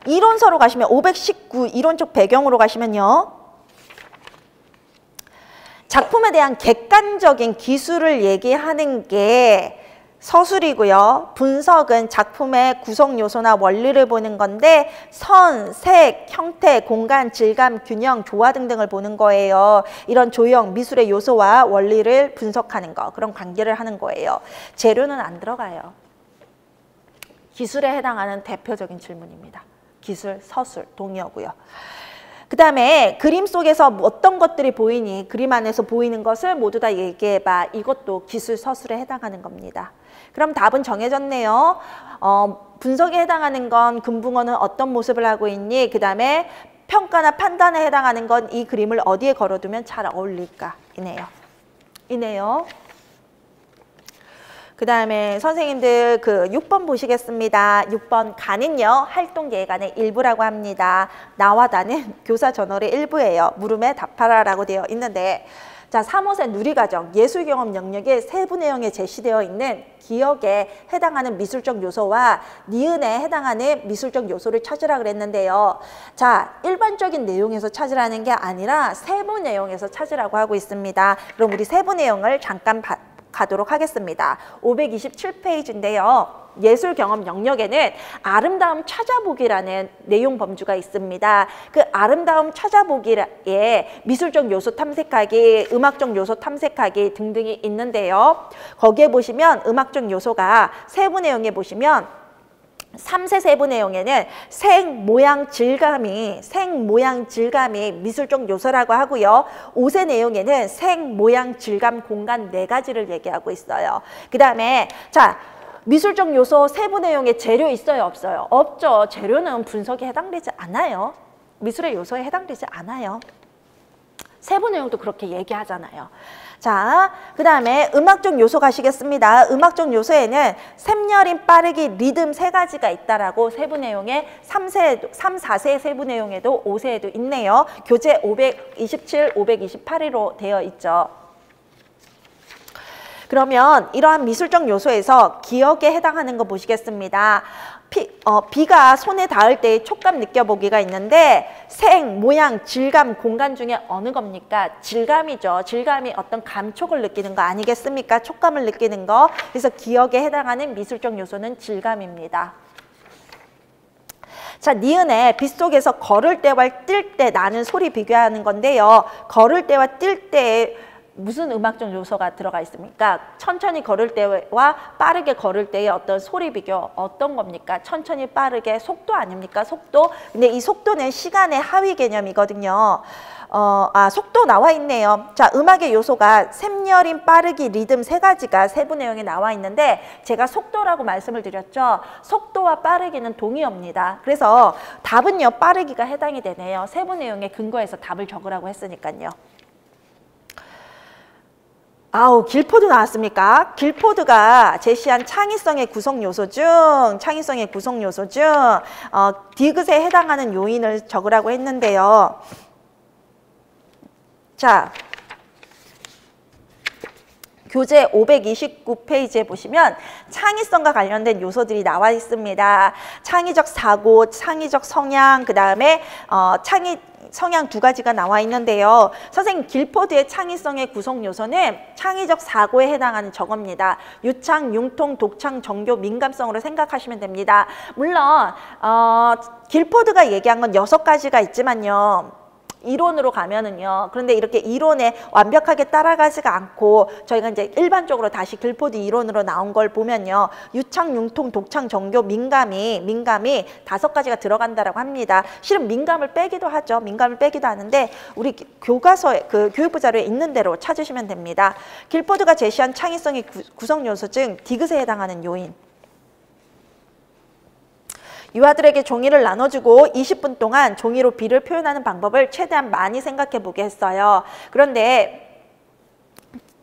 Speaker 1: 이론서로 가시면 519 이론적 배경으로 가시면요. 작품에 대한 객관적인 기술을 얘기하는 게 서술이고요. 분석은 작품의 구성 요소나 원리를 보는 건데 선, 색, 형태, 공간, 질감, 균형, 조화 등등을 보는 거예요. 이런 조형, 미술의 요소와 원리를 분석하는 거, 그런 관계를 하는 거예요. 재료는 안 들어가요. 기술에 해당하는 대표적인 질문입니다. 기술, 서술, 동의어고요. 그 다음에 그림 속에서 어떤 것들이 보이니 그림 안에서 보이는 것을 모두 다 얘기해봐. 이것도 기술, 서술에 해당하는 겁니다. 그럼 답은 정해졌네요. 분석에 해당하는 건 금붕어는 어떤 모습을 하고 있니? 그 다음에 평가나 판단에 해당하는 건 이 그림을 어디에 걸어두면 잘 어울릴까? 이네요. 그 다음에 선생님들 그 6번 보시겠습니다. 6번 가는요. 활동예간의 일부라고 합니다. 나와 나는 교사 저널의 일부예요. 물음에 답하라라고 되어 있는데 자 3호세 누리과정 예술경험 영역의 세부 내용에 제시되어 있는 기억에 해당하는 미술적 요소와 니은에 해당하는 미술적 요소를 찾으라 그랬는데요. 자 일반적인 내용에서 찾으라는 게 아니라 세부 내용에서 찾으라고 하고 있습니다. 그럼 우리 세부 내용을 잠깐 가도록 하겠습니다. 527페이지인데요. 예술 경험 영역에는 아름다움 찾아보기라는 내용 범주가 있습니다. 그 아름다움 찾아보기에 미술적 요소 탐색하기, 음악적 요소 탐색하기 등등이 있는데요. 거기에 보시면 음악적 요소가 세부 내용에 보시면 3세 세부 내용에는 색, 모양, 질감이 미술적 요소라고 하고요. 5세 내용에는 색, 모양, 질감, 공간 4가지를 얘기하고 있어요. 그 다음에 자 미술적 요소 세부 내용에 재료 있어요? 없어요? 없죠. 재료는 분석에 해당되지 않아요. 미술의 요소에 해당되지 않아요. 세부 내용도 그렇게 얘기하잖아요. 자, 그 다음에 음악적 요소 가시겠습니다. 음악적 요소에는 샘여림, 빠르기, 리듬 3가지가 있다라고 세부 내용에 3, 4세 세부 내용에도 5세에도 있네요. 교재 527, 528회로 되어 있죠. 그러면 이러한 미술적 요소에서 기억에 해당하는 거 보시겠습니다. 비가 손에 닿을 때의 촉감 느껴보기가 있는데 색, 모양, 질감, 공간 중에 어느 겁니까? 질감이죠. 질감이 어떤 감촉을 느끼는 거 아니겠습니까? 촉감을 느끼는 거. 그래서 기억에 해당하는 미술적 요소는 질감입니다. 자, 니은에 빗속에서 걸을 때와 뛸 때 나는 소리 비교하는 건데요. 걸을 때와 뛸 때 무슨 음악적 요소가 들어가 있습니까? 천천히 걸을 때와 빠르게 걸을 때의 어떤 소리 비교 어떤 겁니까? 천천히 빠르게 속도 아닙니까? 속도. 근데 이 속도는 시간의 하위 개념이거든요. 속도 나와 있네요. 자, 음악의 요소가 샘여림, 빠르기, 리듬 3가지가 세부 내용에 나와 있는데 제가 속도라고 말씀을 드렸죠. 속도와 빠르기는 동의어입니다. 그래서 답은요. 빠르기가 해당이 되네요. 세부 내용에 근거해서 답을 적으라고 했으니까요. 길포드 나왔습니까? 길포드가 제시한 창의성의 구성 요소 중 디귿에 해당하는 요인을 적으라고 했는데요. 자, 교재 529페이지에 보시면 창의성과 관련된 요소들이 나와 있습니다. 창의적 사고, 창의적 성향, 그 다음에 성향 두 가지가 나와 있는데요. 선생님, 길포드의 창의성의 구성 요소는 창의적 사고에 해당하는 저겁니다. 유창, 융통, 독창, 정교, 민감성으로 생각하시면 됩니다. 물론 길포드가 얘기한 건 6가지가 있지만요. 이론으로 가면은요. 그런데 이렇게 이론에 완벽하게 따라가지가 않고 저희가 이제 일반적으로 다시 길포드 이론으로 나온 걸 보면요. 유창, 융통, 독창, 정교, 민감이 5가지가 들어간다라고 합니다. 실은 민감을 빼기도 하죠. 민감을 빼기도 하는데 우리 교과서에 그 교육부 자료에 있는 대로 찾으시면 됩니다. 길포드가 제시한 창의성의 구성 요소 중 디귿에 해당하는 요인. 유아들에게 종이를 나눠주고 20분 동안 종이로 비를 표현하는 방법을 최대한 많이 생각해 보게 했어요. 그런데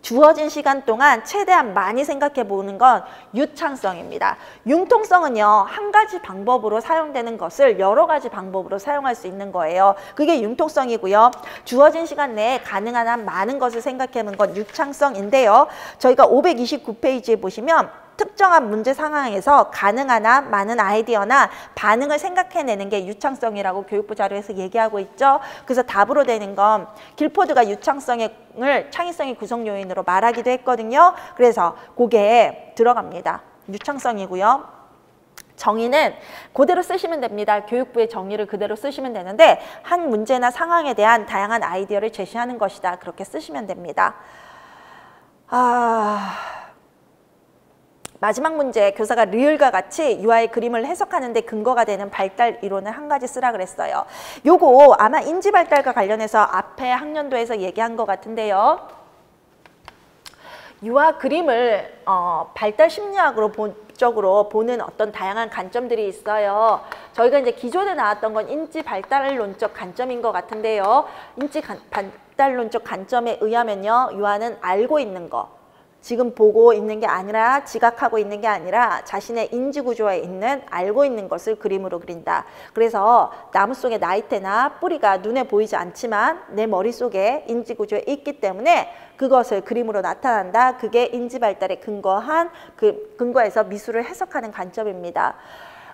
Speaker 1: 주어진 시간 동안 최대한 많이 생각해 보는 건 유창성입니다. 융통성은요, 한 가지 방법으로 사용되는 것을 여러 가지 방법으로 사용할 수 있는 거예요. 그게 융통성이고요. 주어진 시간 내에 가능한 한 많은 것을 생각해 보는 건 유창성인데요. 저희가 529페이지에 보시면 특정한 문제 상황에서 가능한 한 많은 아이디어나 반응을 생각해내는 게 유창성이라고 교육부 자료에서 얘기하고 있죠. 그래서 답으로 되는 건 길포드가 유창성을 창의성의 구성 요인으로 말하기도 했거든요. 그래서 그게 들어갑니다. 유창성이고요. 정의는 그대로 쓰시면 됩니다. 교육부의 정의를 그대로 쓰시면 되는데 한 문제나 상황에 대한 다양한 아이디어를 제시하는 것이다. 그렇게 쓰시면 됩니다. 마지막 문제, 교사가 리을과 같이 유아의 그림을 해석하는 데 근거가 되는 발달 이론을 한 가지 쓰라 그랬어요. 요거 아마 인지발달과 관련해서 앞에 학년도에서 얘기한 것 같은데요. 유아 그림을 발달 심리학으로 적으로 보는 어떤 다양한 관점들이 있어요. 저희가 이제 기존에 나왔던 건 인지 발달론적 관점인 것 같은데요. 인지 발달론적 관점에 의하면요, 유아는 알고 있는 거, 지금 보고 있는 게 아니라 지각하고 있는 게 아니라 자신의 인지구조에 있는 알고 있는 것을 그림으로 그린다. 그래서 나무 속의 나이테나 뿌리가 눈에 보이지 않지만 내 머릿속에 인지구조에 있기 때문에 그것을 그림으로 나타난다. 그게 인지발달에 근거한 근거에서 미술을 해석하는 관점입니다.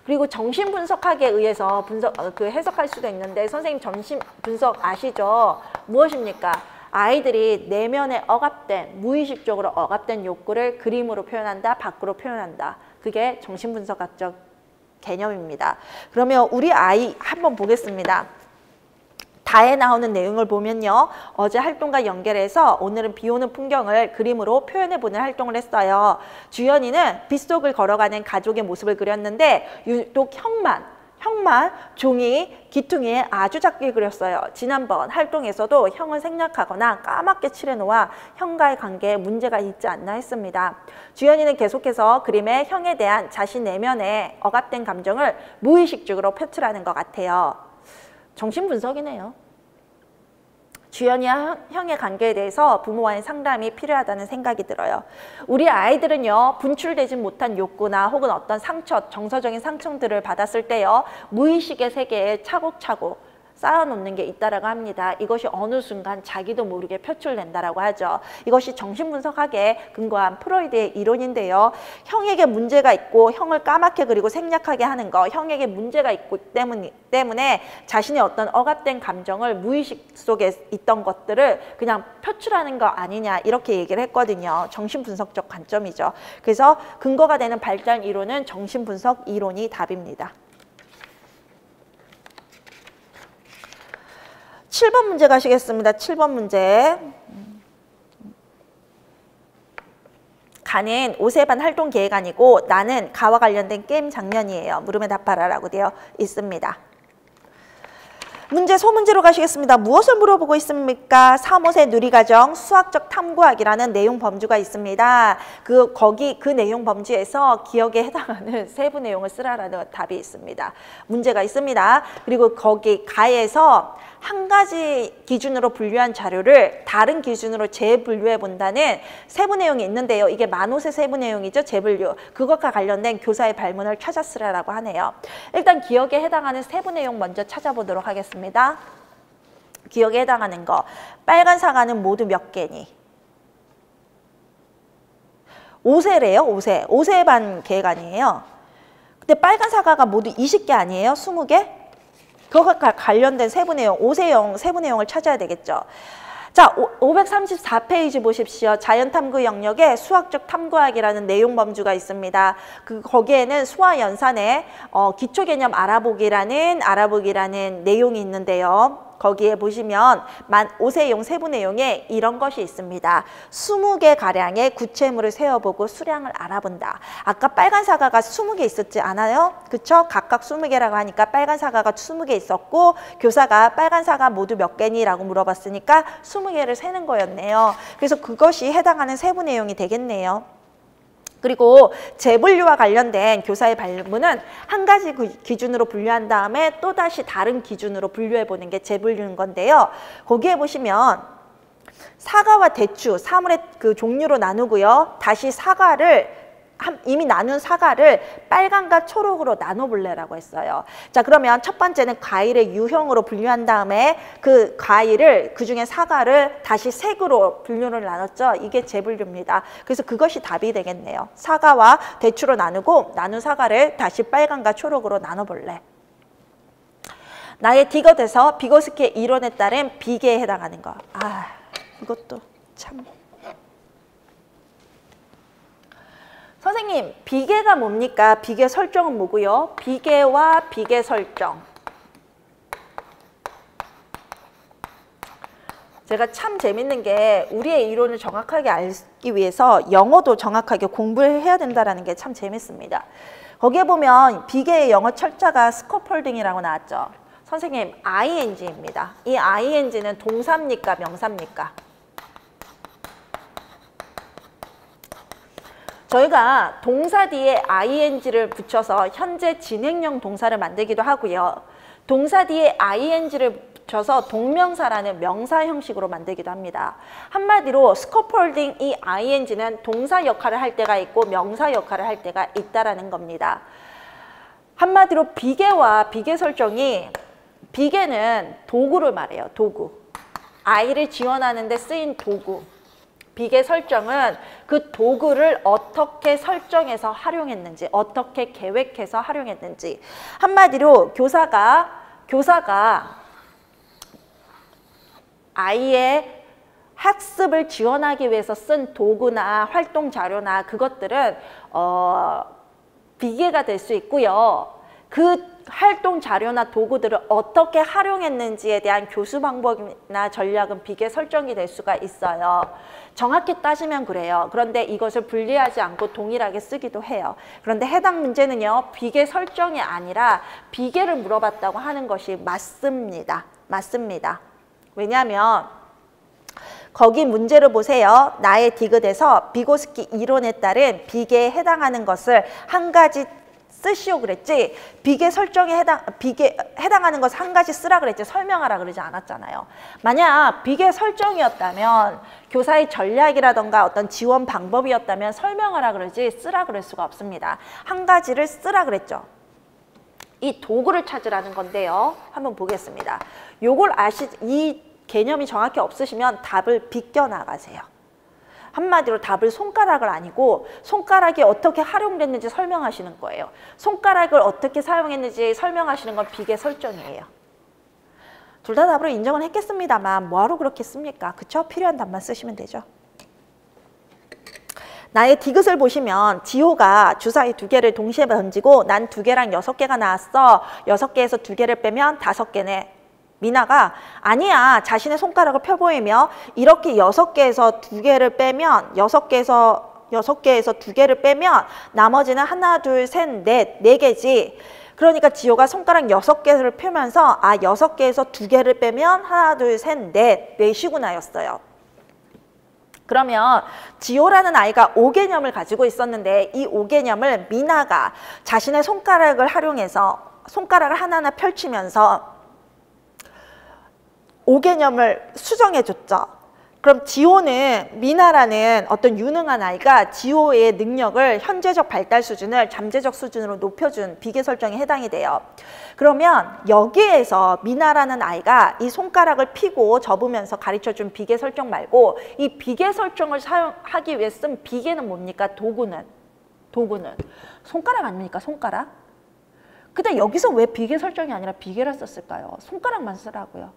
Speaker 1: 그리고 정신분석학에 의해서 해석할 수도 있는데 선생님 정신분석 아시죠? 무엇입니까? 아이들이 내면에 억압된, 무의식적으로 억압된 욕구를 그림으로 표현한다, 밖으로 표현한다. 그게 정신분석학적 개념입니다. 그러면 우리 아이 한번 보겠습니다. 다에 나오는 내용을 보면요. 어제 활동과 연결해서 오늘은 비 오는 풍경을 그림으로 표현해보는 활동을 했어요. 주연이는 빗속을 걸어가는 가족의 모습을 그렸는데 유독 형만 종이 기퉁이에 아주 작게 그렸어요. 지난번 활동에서도 형을 생략하거나 까맣게 칠해놓아 형과의 관계에 문제가 있지 않나 했습니다. 주연이는 계속해서 그림에 형에 대한 자신 내면의 억압된 감정을 무의식적으로 표출하는 것 같아요. 정신분석이네요. 주연이와 형의 관계에 대해서 부모와의 상담이 필요하다는 생각이 들어요. 우리 아이들은요, 분출되지 못한 욕구나 혹은 어떤 상처, 정서적인 상처들을 받았을 때요, 무의식의 세계에 차곡차곡 쌓아놓는 게 있다라고 합니다. 이것이 어느 순간 자기도 모르게 표출된다라고 하죠. 이것이 정신분석학에 근거한 프로이드의 이론인데요. 형에게 문제가 있고 형을 까맣게 그리고 생략하게 하는 거, 형에게 문제가 있기 때문에 자신의 어떤 억압된 감정을 무의식 속에 있던 것들을 그냥 표출하는 거 아니냐 이렇게 얘기를 했거든요. 정신분석적 관점이죠. 그래서 근거가 되는 발달 이론은 정신분석 이론이 답입니다. 7번 문제 가시겠습니다. 7번 문제. 가는 5세반 활동 계획 아니고 나는 가와 관련된 게임 장면이에요. 물음에 답하라라고 되어 있습니다. 문제 소문제로 가시겠습니다. 무엇을 물어보고 있습니까? 3호세 누리과정 수학적 탐구학이라는 내용 범주가 있습니다. 그 내용 범주에서 기억에 해당하는 세부 내용을 쓰라라는 답이 있습니다. 문제가 있습니다. 그리고 거기 가에서 한 가지 기준으로 분류한 자료를 다른 기준으로 재분류해 본다는 세부 내용이 있는데요. 이게 만호세 세부 내용이죠. 재분류. 그것과 관련된 교사의 발문을 찾아 쓰라라고 하네요. 일단 기억에 해당하는 세부 내용 먼저 찾아보도록 하겠습니다. 기억에 해당하는 거. 빨간 사과는 모두 몇 개니? 5세래요. 5세. 5세 반 계획 아니에요. 근데 빨간 사과가 모두 20개 아니에요? 20개? 그거가 관련된 세부 내용, 5세형 세부 내용을 찾아야 되겠죠. 자, 534페이지 보십시오. 자연탐구 영역에 수학적 탐구학이라는 내용 범주가 있습니다. 거기에는 수화연산의 기초개념 알아보기라는 내용이 있는데요. 거기에 보시면 5세형 세부 내용에 이런 것이 있습니다. 20개가량의 구체물을 세어보고 수량을 알아본다. 아까 빨간 사과가 20개 있었지 않아요? 그쵸? 각각 20개라고 하니까 빨간 사과가 20개 있었고 교사가 빨간 사과 모두 몇 개니? 라고 물어봤으니까 20개를 세는 거였네요. 그래서 그것이 해당하는 세부 내용이 되겠네요. 그리고 재분류와 관련된 교사의 발문은 한 가지 기준으로 분류한 다음에 또다시 다른 기준으로 분류해보는 게 재분류인 건데요. 거기에 보시면 사과와 대추, 사물의 그 종류로 나누고요. 다시 이미 나눈 사과를 빨간과 초록으로 나눠볼래라고 했어요. 자, 그러면 첫 번째는 과일의 유형으로 분류한 다음에 그 과일을, 그중에 사과를 다시 색으로 분류를 나눴죠. 이게 재분류입니다. 그래서 그것이 답이 되겠네요. 사과와 대추로 나누고 나눈 사과를 다시 빨간과 초록으로 나눠볼래. 나의 디귿에서 비고스키의 이론에 따른 비계에 해당하는 거. 아, 이것도 참... 선생님, 비계가 뭡니까? 비계 설정은 뭐고요? 비계와 비계 설정. 제가 참 재밌는 게 우리의 이론을 정확하게 알기 위해서 영어도 정확하게 공부를 해야 된다는 게 참 재밌습니다. 거기에 보면 비계의 영어 철자가 스코폴딩이라고 나왔죠. 선생님, ing입니다. 이 ing는 동사입니까? 명사입니까? 저희가 동사 뒤에 ing를 붙여서 현재 진행형 동사를 만들기도 하고요. 동사 뒤에 ing를 붙여서 동명사라는 명사 형식으로 만들기도 합니다. 한마디로 스코폴딩 이 ing는 동사 역할을 할 때가 있고 명사 역할을 할 때가 있다라는 겁니다. 한마디로 비계와 비계 설정이, 비계는 도구를 말해요. 도구. 아이를 지원하는 데 쓰인 도구. 비계 설정은 그 도구를 어떻게 설정해서 활용했는지, 어떻게 계획해서 활용했는지. 한마디로 교사가 아이의 학습을 지원하기 위해서 쓴 도구나 활동 자료나 그것들은 비계가 될 수 있고요. 그 활동 자료나 도구들을 어떻게 활용했는지에 대한 교수 방법이나 전략은 비계 설정이 될 수가 있어요. 정확히 따지면 그래요. 그런데 이것을 분리하지 않고 동일하게 쓰기도 해요. 그런데 해당 문제는요, 비계 설정이 아니라 비계를 물어봤다고 하는 것이 맞습니다. 맞습니다. 왜냐하면 거기 문제를 보세요. 나의 디귿에서 비고스키 이론에 따른 비계에 해당하는 것을 한 가지 쓰시오 그랬지, 비계 설정에 해당하는 것을 한 가지 쓰라 그랬지, 설명하라 그러지 않았잖아요. 만약 비계 설정이었다면, 교사의 전략이라던가 어떤 지원 방법이었다면 설명하라 그러지 쓰라 그럴 수가 없습니다. 한 가지를 쓰라 그랬죠. 이 도구를 찾으라는 건데요. 한번 보겠습니다. 요걸 이 개념이 정확히 없으시면 답을 비껴나가세요. 한마디로 답을 손가락을 아니고 손가락이 어떻게 활용됐는지 설명하시는 거예요. 손가락을 어떻게 사용했는지 설명하시는 건 비계 설정이에요. 둘 다 답으로 인정은 했겠습니다만 뭐하러 그렇게 씁니까? 그쵸? 필요한 답만 쓰시면 되죠. 나의 디귿을 보시면 지호가 주사위 2개를 동시에 던지고 난 2개랑 6개가 나왔어. 6개에서 2개를 빼면 5개네. 미나가 아니야, 자신의 손가락을 펴보이며 이렇게 6개에서 2개를 빼면 6개에서 2개를 빼면 나머지는 하나, 둘, 셋, 넷, 4개지. 그러니까 지호가 손가락 6개를 펴면서 6개에서 2개를 빼면 하나, 둘, 셋, 넷, 4시구나 였어요. 그러면 지호라는 아이가 5개념을 가지고 있었는데 이 5개념을 미나가 자신의 손가락을 활용해서 손가락을 하나하나 펼치면서 5개념을 수정해줬죠. 그럼 지호는, 미나라는 어떤 유능한 아이가 지호의 능력을 현재적 발달 수준을 잠재적 수준으로 높여준 비계 설정에 해당이 돼요. 그러면 여기에서 미나라는 아이가 이 손가락을 펴고 접으면서 가르쳐준 비계 설정 말고 이 비계 설정을 사용하기 위해 쓴 비계는 뭡니까? 도구는 손가락 아닙니까? 손가락? 근데 여기서 왜 비계 설정이 아니라 비계를 썼을까요? 손가락만 쓰라고요.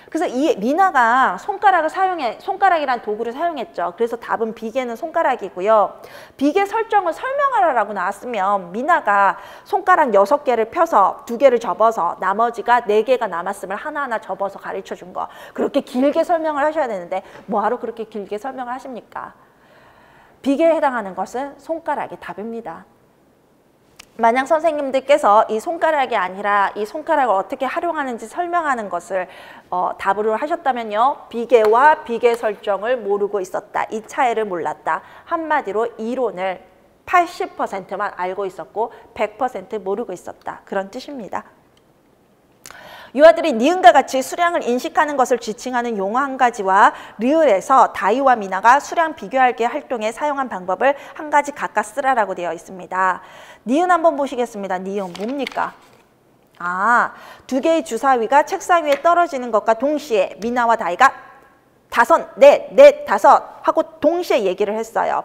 Speaker 1: 그래서 이 미나가 손가락이란 도구를 사용했죠. 그래서 답은 비계는 손가락이고요. 비계 설정을 설명하라라고 나왔으면 미나가 손가락 6개를 펴서 2개를 접어서 나머지가 4개가 남았음을 하나하나 접어서 가르쳐 준 거. 그렇게 길게 설명을 하셔야 되는데 뭐하러 그렇게 길게 설명을 하십니까? 비계에 해당하는 것은 손가락이 답입니다. 만약 선생님들께서 이 손가락이 아니라 이 손가락을 어떻게 활용하는지 설명하는 것을 답으로 하셨다면요. 비계와 비계 설정을 모르고 있었다. 이 차이를 몰랐다. 한마디로 이론을 80%만 알고 있었고 100% 모르고 있었다. 그런 뜻입니다. 유아들이 니은과 같이 수량을 인식하는 것을 지칭하는 용어 한 가지와 리을에서 다이와 미나가 수량 비교할기 활동에 사용한 방법을 한 가지 각각 쓰라라고 되어 있습니다. 니은 한번 보시겠습니다. 니은 뭡니까? 2개의 주사위가 책상 위에 떨어지는 것과 동시에 미나와 다이가 5, 넷, 5 하고 동시에 얘기를 했어요.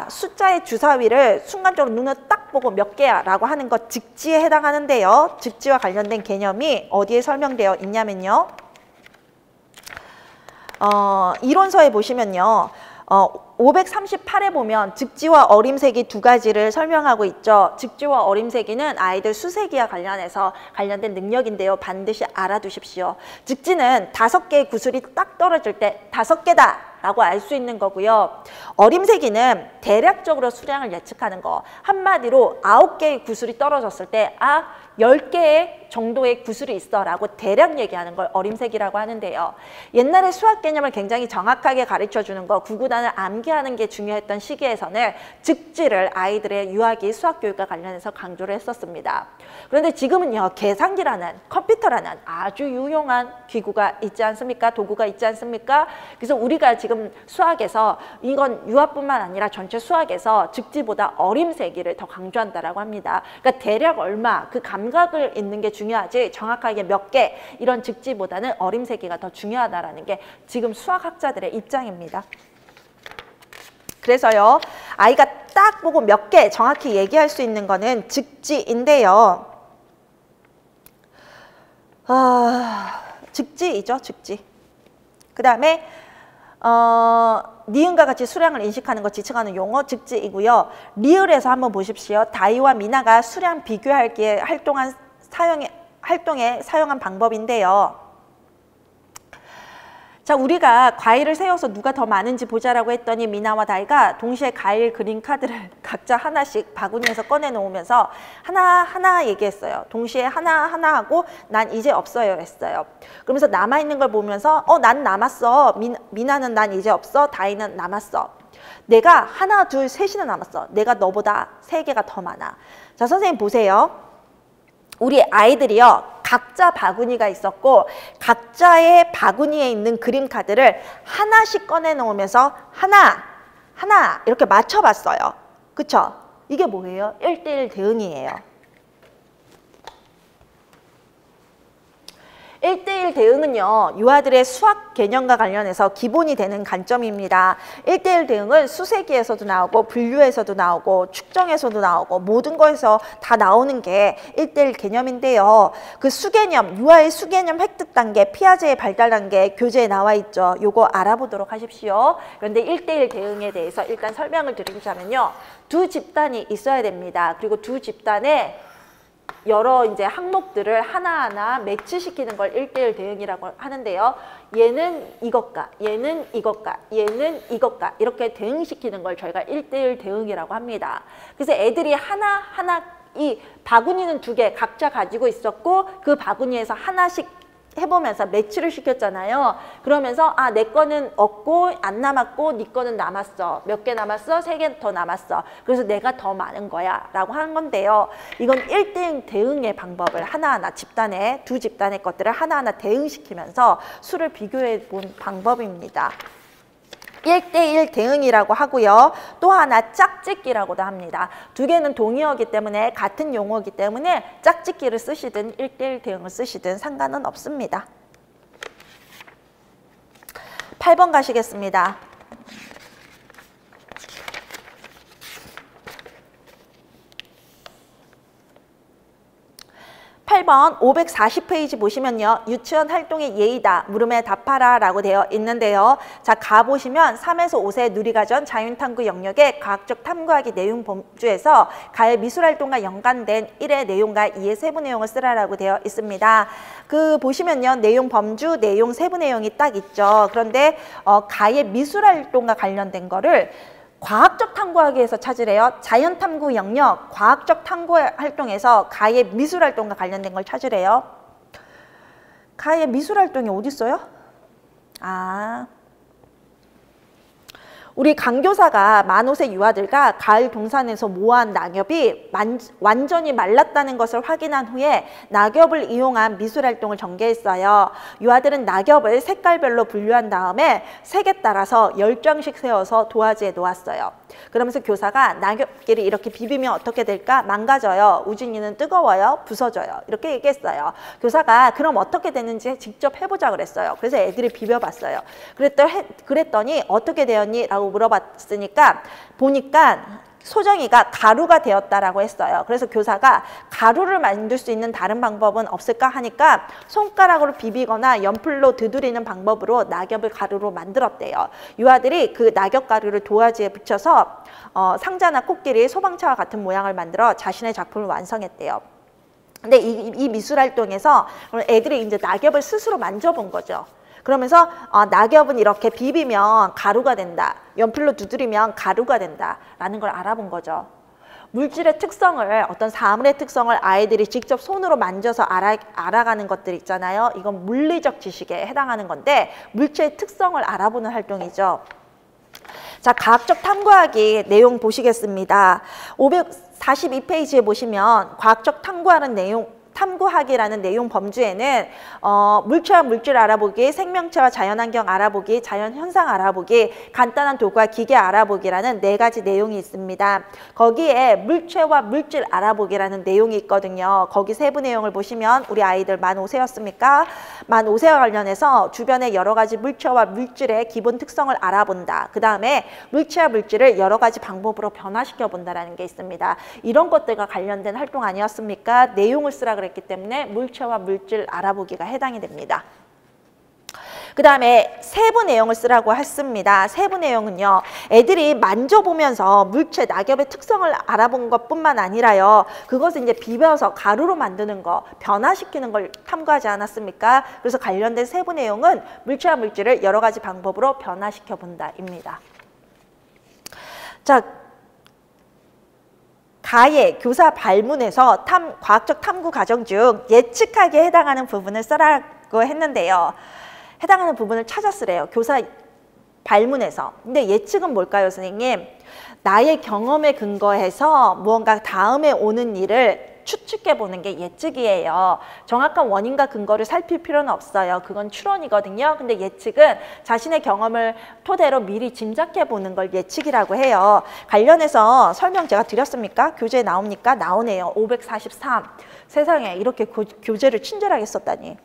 Speaker 1: 숫자의 주사위를 순간적으로 눈을 딱 보고 몇 개야 라고 하는 것 즉지에 해당하는데요. 즉지와 관련된 개념이 어디에 설명되어 있냐면요. 이론서에 보시면요. 538에 보면 즉지와 어림세기 2가지를 설명하고 있죠. 즉지와 어림세기는 아이들 수세기와 관련된 능력인데요. 반드시 알아두십시오. 즉지는 5개의 구슬이 딱 떨어질 때 5개다 라고 알 수 있는 거고요. 어림세기는 대략적으로 수량을 예측하는 거. 한마디로 9개의 구슬이 떨어졌을 때 10개의 정도의 구슬이 있어 라고 대략 얘기하는 걸 어림세기라고 하는데요. 옛날에 수학 개념을 굉장히 정확하게 가르쳐주는 거, 구구단을 암기하는 게 중요했던 시기에서는 즉지를 아이들의 유아기 수학교육과 관련해서 강조를 했었습니다. 그런데 지금은요. 계산기라는 컴퓨터라는 아주 유용한 기구가 있지 않습니까? 도구가 있지 않습니까? 그래서 우리가 지금 수학에서 이건 유아뿐만 아니라 전체 수학에서 즉지보다 어림세기를 더 강조한다라고 합니다. 그러니까 대략 얼마 그 감각을 있는 게 중요하지 정확하게 몇 개 이런 즉지보다는 어림세기가 더 중요하다라는 게 지금 수학학자들의 입장입니다. 그래서요. 아이가 딱 보고 몇 개 정확히 얘기할 수 있는 거는 즉지인데요. 즉지이죠. 즉지. 그 다음에 니은과 같이 수량을 인식하는 것 지칭하는 용어 즉지이고요. 리을에서 한번 보십시오. 다이와 미나가 수량 비교하기에 활동에 사용한 방법인데요. 자, 우리가 과일을 세워서 누가 더 많은지 보자라고 했더니 미나와 다이가 동시에 과일 그린 카드를 각자 하나씩 바구니에서 꺼내놓으면서 하나하나 얘기했어요. 동시에 하나하나 하고 난 이제 없어요 했어요. 그러면서 남아있는 걸 보면서 난 남았어. 미나는 난 이제 없어. 다이는 남았어. 내가 하나, 둘, 셋이나 남았어. 내가 너보다 3개가 더 많아. 자, 선생님 보세요. 우리 아이들이요. 각자 바구니가 있었고 각자의 바구니에 있는 그림 카드를 하나씩 꺼내놓으면서 하나 이렇게 맞춰봤어요. 그쵸? 이게 뭐예요? 1:1 대응이에요. 1:1 대응은요. 유아들의 수학 개념과 관련해서 기본이 되는 관점입니다. 1:1 대응은 수세기에서도 나오고 분류에서도 나오고 축정에서도 나오고 모든 거에서 다 나오는 게 1:1 개념인데요. 그 수개념, 유아의 수개념 획득 단계, 피아제의 발달 단계 교재에 나와 있죠. 요거 알아보도록 하십시오. 그런데 1:1 대응에 대해서 일단 설명을 드리자면요. 2 집단이 있어야 됩니다. 그리고 2 집단에 여러 이제 항목들을 하나하나 매치시키는 걸 1:1 대응이라고 하는데요. 얘는 이것과 얘는 이것과 얘는 이것과 이렇게 대응시키는 걸 저희가 1:1 대응이라고 합니다. 그래서 애들이 하나하나 이 바구니는 2개 각자 가지고 있었고 그 바구니에서 하나씩 해보면서 매치를 시켰잖아요. 그러면서 내 거는 없고 안 남았고 네 거는 남았어. 몇 개 남았어? 3개 더 남았어. 그래서 내가 더 많은 거야 라고 하는 건데요. 이건 1:1 대응의 방법을 하나하나 2 집단의 것들을 하나하나 대응시키면서 수를 비교해 본 방법입니다. 1:1 대응이라고 하고요. 또 하나 짝짓기라고도 합니다. 2개는 동의어이기 때문에 같은 용어이기 때문에 짝짓기를 쓰시든 1:1 대응을 쓰시든 상관은 없습니다. 8번 가시겠습니다. 8번 540페이지 보시면요. 유치원 활동의 예의다. 물음에 답하라 라고 되어 있는데요. 자, 가보시면 3에서 5세 누리과정 자윤탐구 영역의 과학적 탐구하기 내용 범주에서 가의 미술활동과 연관된 1의 내용과 2의 세부 내용을 쓰라라고 되어 있습니다. 그 보시면요. 내용 범주, 내용 세부 내용이 딱 있죠. 그런데 가의 미술활동과 관련된 거를 과학적 탐구하기에서 찾으래요. 자연탐구 영역, 과학적 탐구 활동에서 가의 미술활동과 관련된 걸 찾으래요. 가의 미술활동이 어디 있어요? 우리 강교사가 만 5세 유아들과 가을 동산에서 모아한 낙엽이 완전히 말랐다는 것을 확인한 후에 낙엽을 이용한 미술활동을 전개했어요. 유아들은 낙엽을 색깔별로 분류한 다음에 색에 따라서 10장씩 세워서 도화지에 놓았어요. 그러면서 교사가 낙엽끼리 이렇게 비비면 어떻게 될까? 망가져요. 우진이는 뜨거워요. 부서져요. 이렇게 얘기했어요. 교사가 그럼 어떻게 되는지 직접 해보자 그랬어요. 그래서 애들이 비벼봤어요. 그랬더니 어떻게 되었니? 라고 물어봤으니까 보니까 소정이가 가루가 되었다라고 했어요. 그래서 교사가 가루를 만들 수 있는 다른 방법은 없을까 하니까 손가락으로 비비거나 연필로 두드리는 방법으로 낙엽을 가루로 만들었대요. 유아들이 그 낙엽 가루를 도화지에 붙여서 상자나 코끼리, 소방차와 같은 모양을 만들어 자신의 작품을 완성했대요. 근데 이 미술활동에서 애들이 이제 낙엽을 스스로 만져본 거죠. 그러면서 낙엽은 이렇게 비비면 가루가 된다. 연필로 두드리면 가루가 된다라는 걸 알아본 거죠. 물질의 특성을, 어떤 사물의 특성을 아이들이 직접 손으로 만져서 알아가는 것들 있잖아요. 이건 물리적 지식에 해당하는 건데 물체의 특성을 알아보는 활동이죠. 자, 과학적 탐구하기 내용 보시겠습니다. 542페이지에 보시면 과학적 탐구하는 내용, 탐구하기라는 내용 범주에는 물체와 물질 알아보기, 생명체와 자연환경 알아보기, 자연현상 알아보기, 간단한 도구와 기계 알아보기라는 4가지 내용이 있습니다. 거기에 물체와 물질 알아보기라는 내용이 있거든요. 거기 세부 내용을 보시면 우리 아이들 만 5세였습니까? 만 5세와 관련해서 주변의 여러 가지 물체와 물질의 기본 특성을 알아본다. 그 다음에 물체와 물질을 여러 가지 방법으로 변화시켜 본다라는 게 있습니다. 이런 것들과 관련된 활동 아니었습니까? 내용을 쓰라 그랬기 때문에 물체와 물질 알아보기가 해당이 됩니다. 그 다음에 세부 내용을 쓰라고 했습니다. 세부 내용은요. 애들이 만져보면서 물체, 낙엽의 특성을 알아본 것뿐만 아니라요. 그것을 이제 비벼서 가루로 만드는 거, 변화시키는 걸 탐구하지 않았습니까? 그래서 관련된 세부 내용은 물체와 물질을 여러 가지 방법으로 변화시켜 본다입니다. 자, 가의 교사 발문에서 과학적 탐구 과정 중 예측하기에 해당하는 부분을 써라고 했는데요. 해당하는 부분을 찾아 쓰래요. 교사 발문에서. 근데 예측은 뭘까요, 선생님? 나의 경험에 근거해서 무언가 다음에 오는 일을 추측해 보는 게 예측이에요. 정확한 원인과 근거를 살필 필요는 없어요. 그건 추론이거든요. 근데 예측은 자신의 경험을 토대로 미리 짐작해 보는 걸 예측이라고 해요. 관련해서 설명 제가 드렸습니까? 교재에 나옵니까? 나오네요. 543. 세상에 이렇게 교재를 친절하게 썼다니.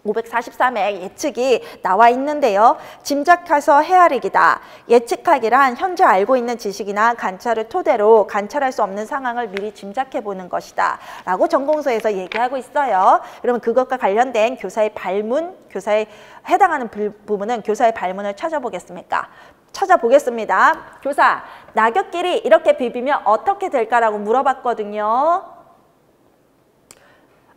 Speaker 1: 543에 예측이 나와 있는데요. 짐작해서 헤아리기다. 예측하기란 현재 알고 있는 지식이나 관찰을 토대로 관찰할 수 없는 상황을 미리 짐작해보는 것이다. 라고 전공서에서 얘기하고 있어요. 그러면 그것과 관련된 교사의 발문, 교사에 해당하는 부분은 교사의 발문을 찾아보겠습니다. 교사, 낙엽끼리 이렇게 비비면 어떻게 될까라고 물어봤거든요.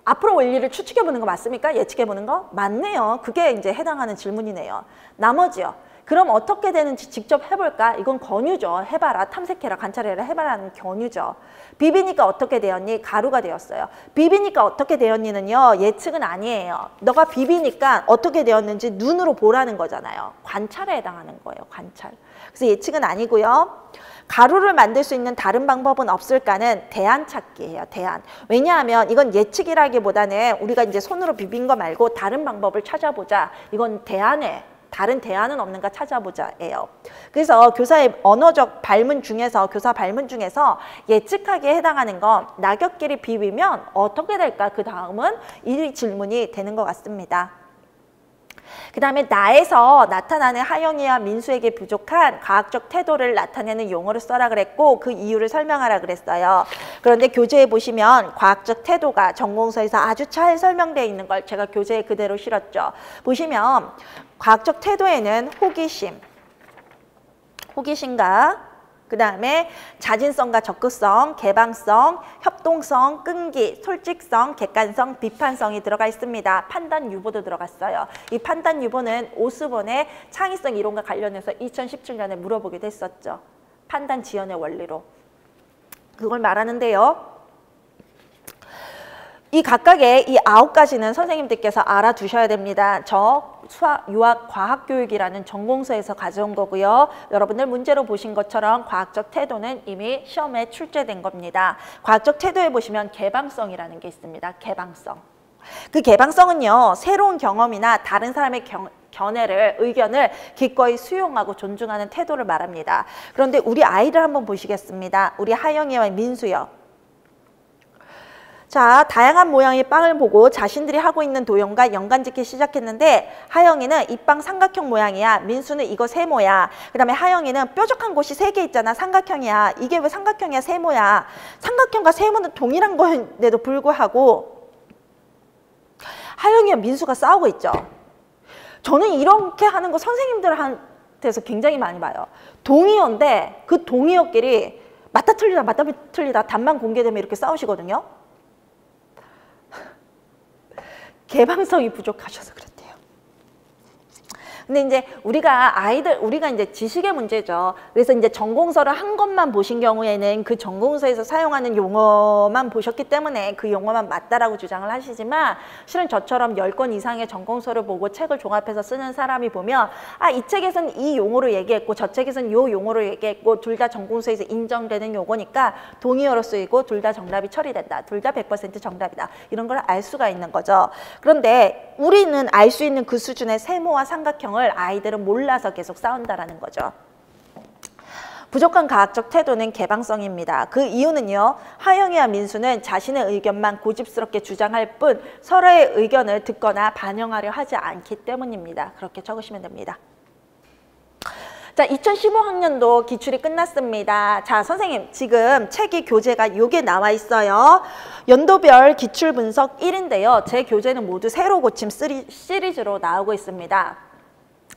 Speaker 1: 앞으로 올 일을 추측해보는 거 맞습니까? 예측해보는 거? 맞네요. 그게 이제 해당하는 질문이네요. 나머지요. 그럼 어떻게 되는지 직접 해볼까? 이건 권유죠. 해봐라, 탐색해라, 관찰해라, 해봐라는 권유죠. 비비니까 어떻게 되었니? 가루가 되었어요. 비비니까 어떻게 되었니는요. 예측은 아니에요. 너가 비비니까 어떻게 되었는지 눈으로 보라는 거잖아요. 관찰에 해당하는 거예요. 관찰. 그래서 예측은 아니고요. 가루를 만들 수 있는 다른 방법은 없을까는 대안 찾기예요. 대안. 왜냐하면 이건 예측이라기보다는 우리가 이제 손으로 비빈 거 말고 다른 방법을 찾아보자. 이건 다른 대안은 없는가 찾아보자예요. 그래서 교사의 언어적 발문 중에서, 교사 발문 중에서 예측하기에 해당하는 건 낙엽끼리 비비면 어떻게 될까? 그 다음은 이 질문이 되는 것 같습니다. 그 다음에 나에서 나타나는 하영이와 민수에게 부족한 과학적 태도를 나타내는 용어를 써라 그랬고 그 이유를 설명하라 그랬어요. 그런데 교재에 보시면 과학적 태도가 전공서에서 아주 잘 설명되어 있는 걸 제가 교재에 그대로 실었죠. 보시면 과학적 태도에는 호기심과 그 다음에 자진성과 적극성, 개방성, 협동성, 끈기, 솔직성, 객관성, 비판성이 들어가 있습니다. 판단 유보도 들어갔어요. 이 판단 유보는 오스본의 창의성 이론과 관련해서 2017년에 물어보기도 했었죠. 판단 지연의 원리로. 그걸 말하는데요. 이 각각의 이 9가지는 선생님들께서 알아두셔야 됩니다. 저 수학, 유학, 과학교육이라는 전공서에서 가져온 거고요. 여러분들 문제로 보신 것처럼 과학적 태도는 이미 시험에 출제된 겁니다. 과학적 태도에 보시면 개방성이라는 게 있습니다. 개방성. 그 개방성은요. 새로운 경험이나 다른 사람의 견해를, 의견을 기꺼이 수용하고 존중하는 태도를 말합니다. 그런데 우리 아이를 한번 보시겠습니다. 우리 하영이와 민수요. 자, 다양한 모양의 빵을 보고 자신들이 하고 있는 도형과 연관짓기 시작했는데 하영이는 이 빵 삼각형 모양이야. 민수는 이거 세모야. 그 다음에 하영이는 뾰족한 곳이 3개 있잖아. 삼각형이야. 이게 왜 삼각형이야? 세모야. 삼각형과 세모는 동일한 건데도 불구하고 하영이와 민수가 싸우고 있죠. 저는 이렇게 하는 거 선생님들한테서 굉장히 많이 봐요. 동의어인데 그 동의어끼리 맞다 틀리다 답만 공개되면 이렇게 싸우시거든요. 개방성이 부족하셔서 그랬대요. 근데 이제 우리가 이제 지식의 문제죠. 그래서 이제 전공서를 한 것만 보신 경우에는 그 전공서에서 사용하는 용어만 보셨기 때문에 그 용어만 맞다라고 주장을 하시지만 실은 저처럼 10권 이상의 전공서를 보고 책을 종합해서 쓰는 사람이 보면 아, 이 책에서는 이 용어로 얘기했고 저 책에서는 이 용어로 얘기했고 둘 다 전공서에서 인정되는 용어니까 동의어로 쓰이고 둘 다 정답이 처리된다. 둘 다 100% 정답이다. 이런 걸 알 수가 있는 거죠. 그런데 우리는 알 수 있는 그 수준의 세모와 삼각형 아이들은 몰라서 계속 싸운다라는 거죠. 부족한 과학적 태도는 개방성입니다. 그 이유는요. 하영이와 민수는 자신의 의견만 고집스럽게 주장할 뿐 서로의 의견을 듣거나 반영하려 하지 않기 때문입니다. 그렇게 적으시면 됩니다. 자, 2015학년도 기출이 끝났습니다. 자, 선생님 지금 책이 교재가 요게 나와 있어요. 연도별 기출 분석 1인데요. 제 교재는 모두 세로 고침 시리즈로 나오고 있습니다.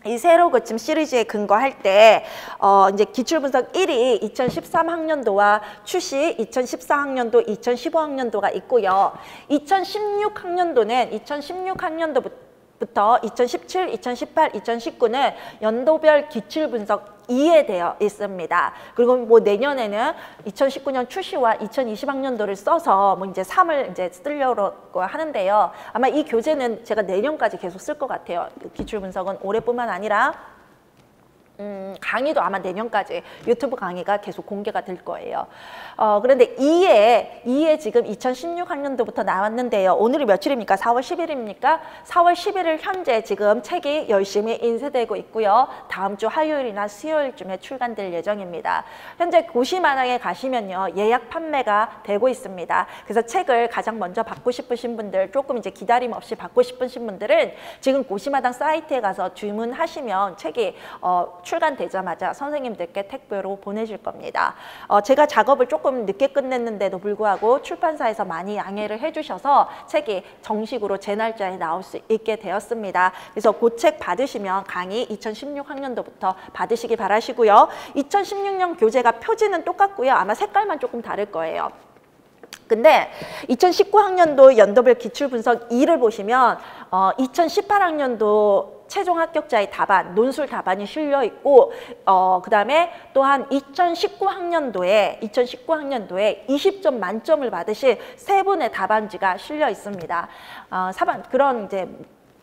Speaker 1: 이 세로 고침 시리즈에 근거할 때 이제 기출 분석 1이 2013학년도와 추시 2014학년도, 2015학년도가 있고요. 2016학년도는 2016학년도부터 2017, 2018, 2019는 연도별 기출 분석 2에 되어 있습니다. 그리고 뭐 내년에는 2019년 추시와 2020학년도를 써서 뭐 이제 3을 이제 쓰려고 하는데요. 아마 이 교재는 제가 내년까지 계속 쓸 것 같아요. 기출 분석은 올해뿐만 아니라 강의도 아마 내년까지 유튜브 강의가 계속 공개가 될 거예요. 그런데 2에 지금 2016학년도부터 나왔는데요. 오늘이 며칠입니까? 4월 10일입니까? 4월 11일 현재 지금 책이 열심히 인쇄되고 있고요. 다음 주 화요일이나 수요일쯤에 출간될 예정입니다. 현재 고시마당에 가시면요. 예약 판매가 되고 있습니다. 그래서 책을 가장 먼저 받고 싶으신 분들, 조금 이제 기다림 없이 받고 싶으신 분들은 지금 고시마당 사이트에 가서 주문하시면 책이 출간되자마자 선생님들께 택배로 보내줄 겁니다. 제가 작업을 조금 늦게 끝냈는데도 불구하고 출판사에서 많이 양해를 해주셔서 책이 정식으로 제 날짜에 나올 수 있게 되었습니다. 그래서 그 책 받으시면 강의 2016학년도부터 받으시기 바라시고요. 2016년 교재가 표지는 똑같고요. 아마 색깔만 조금 다를 거예요. 근데 2019학년도 연도별 기출분석 2를 보시면 2018학년도 최종 합격자의 답안, 논술 답안이 실려 있고 그 다음에 또한 2019학년도에 20점 만점을 받으실 3분의 답안지가 실려 있습니다. 그런 이제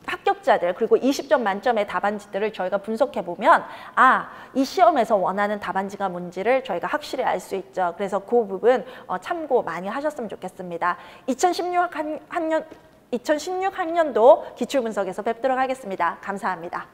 Speaker 1: 합격자들 그리고 20점 만점의 답안지들을 저희가 분석해보면 이 시험에서 원하는 답안지가 뭔지를 저희가 확실히 알 수 있죠. 그래서 그 부분 참고 많이 하셨으면 좋겠습니다. 2016학년도 기출분석에서 뵙도록 하겠습니다. 감사합니다.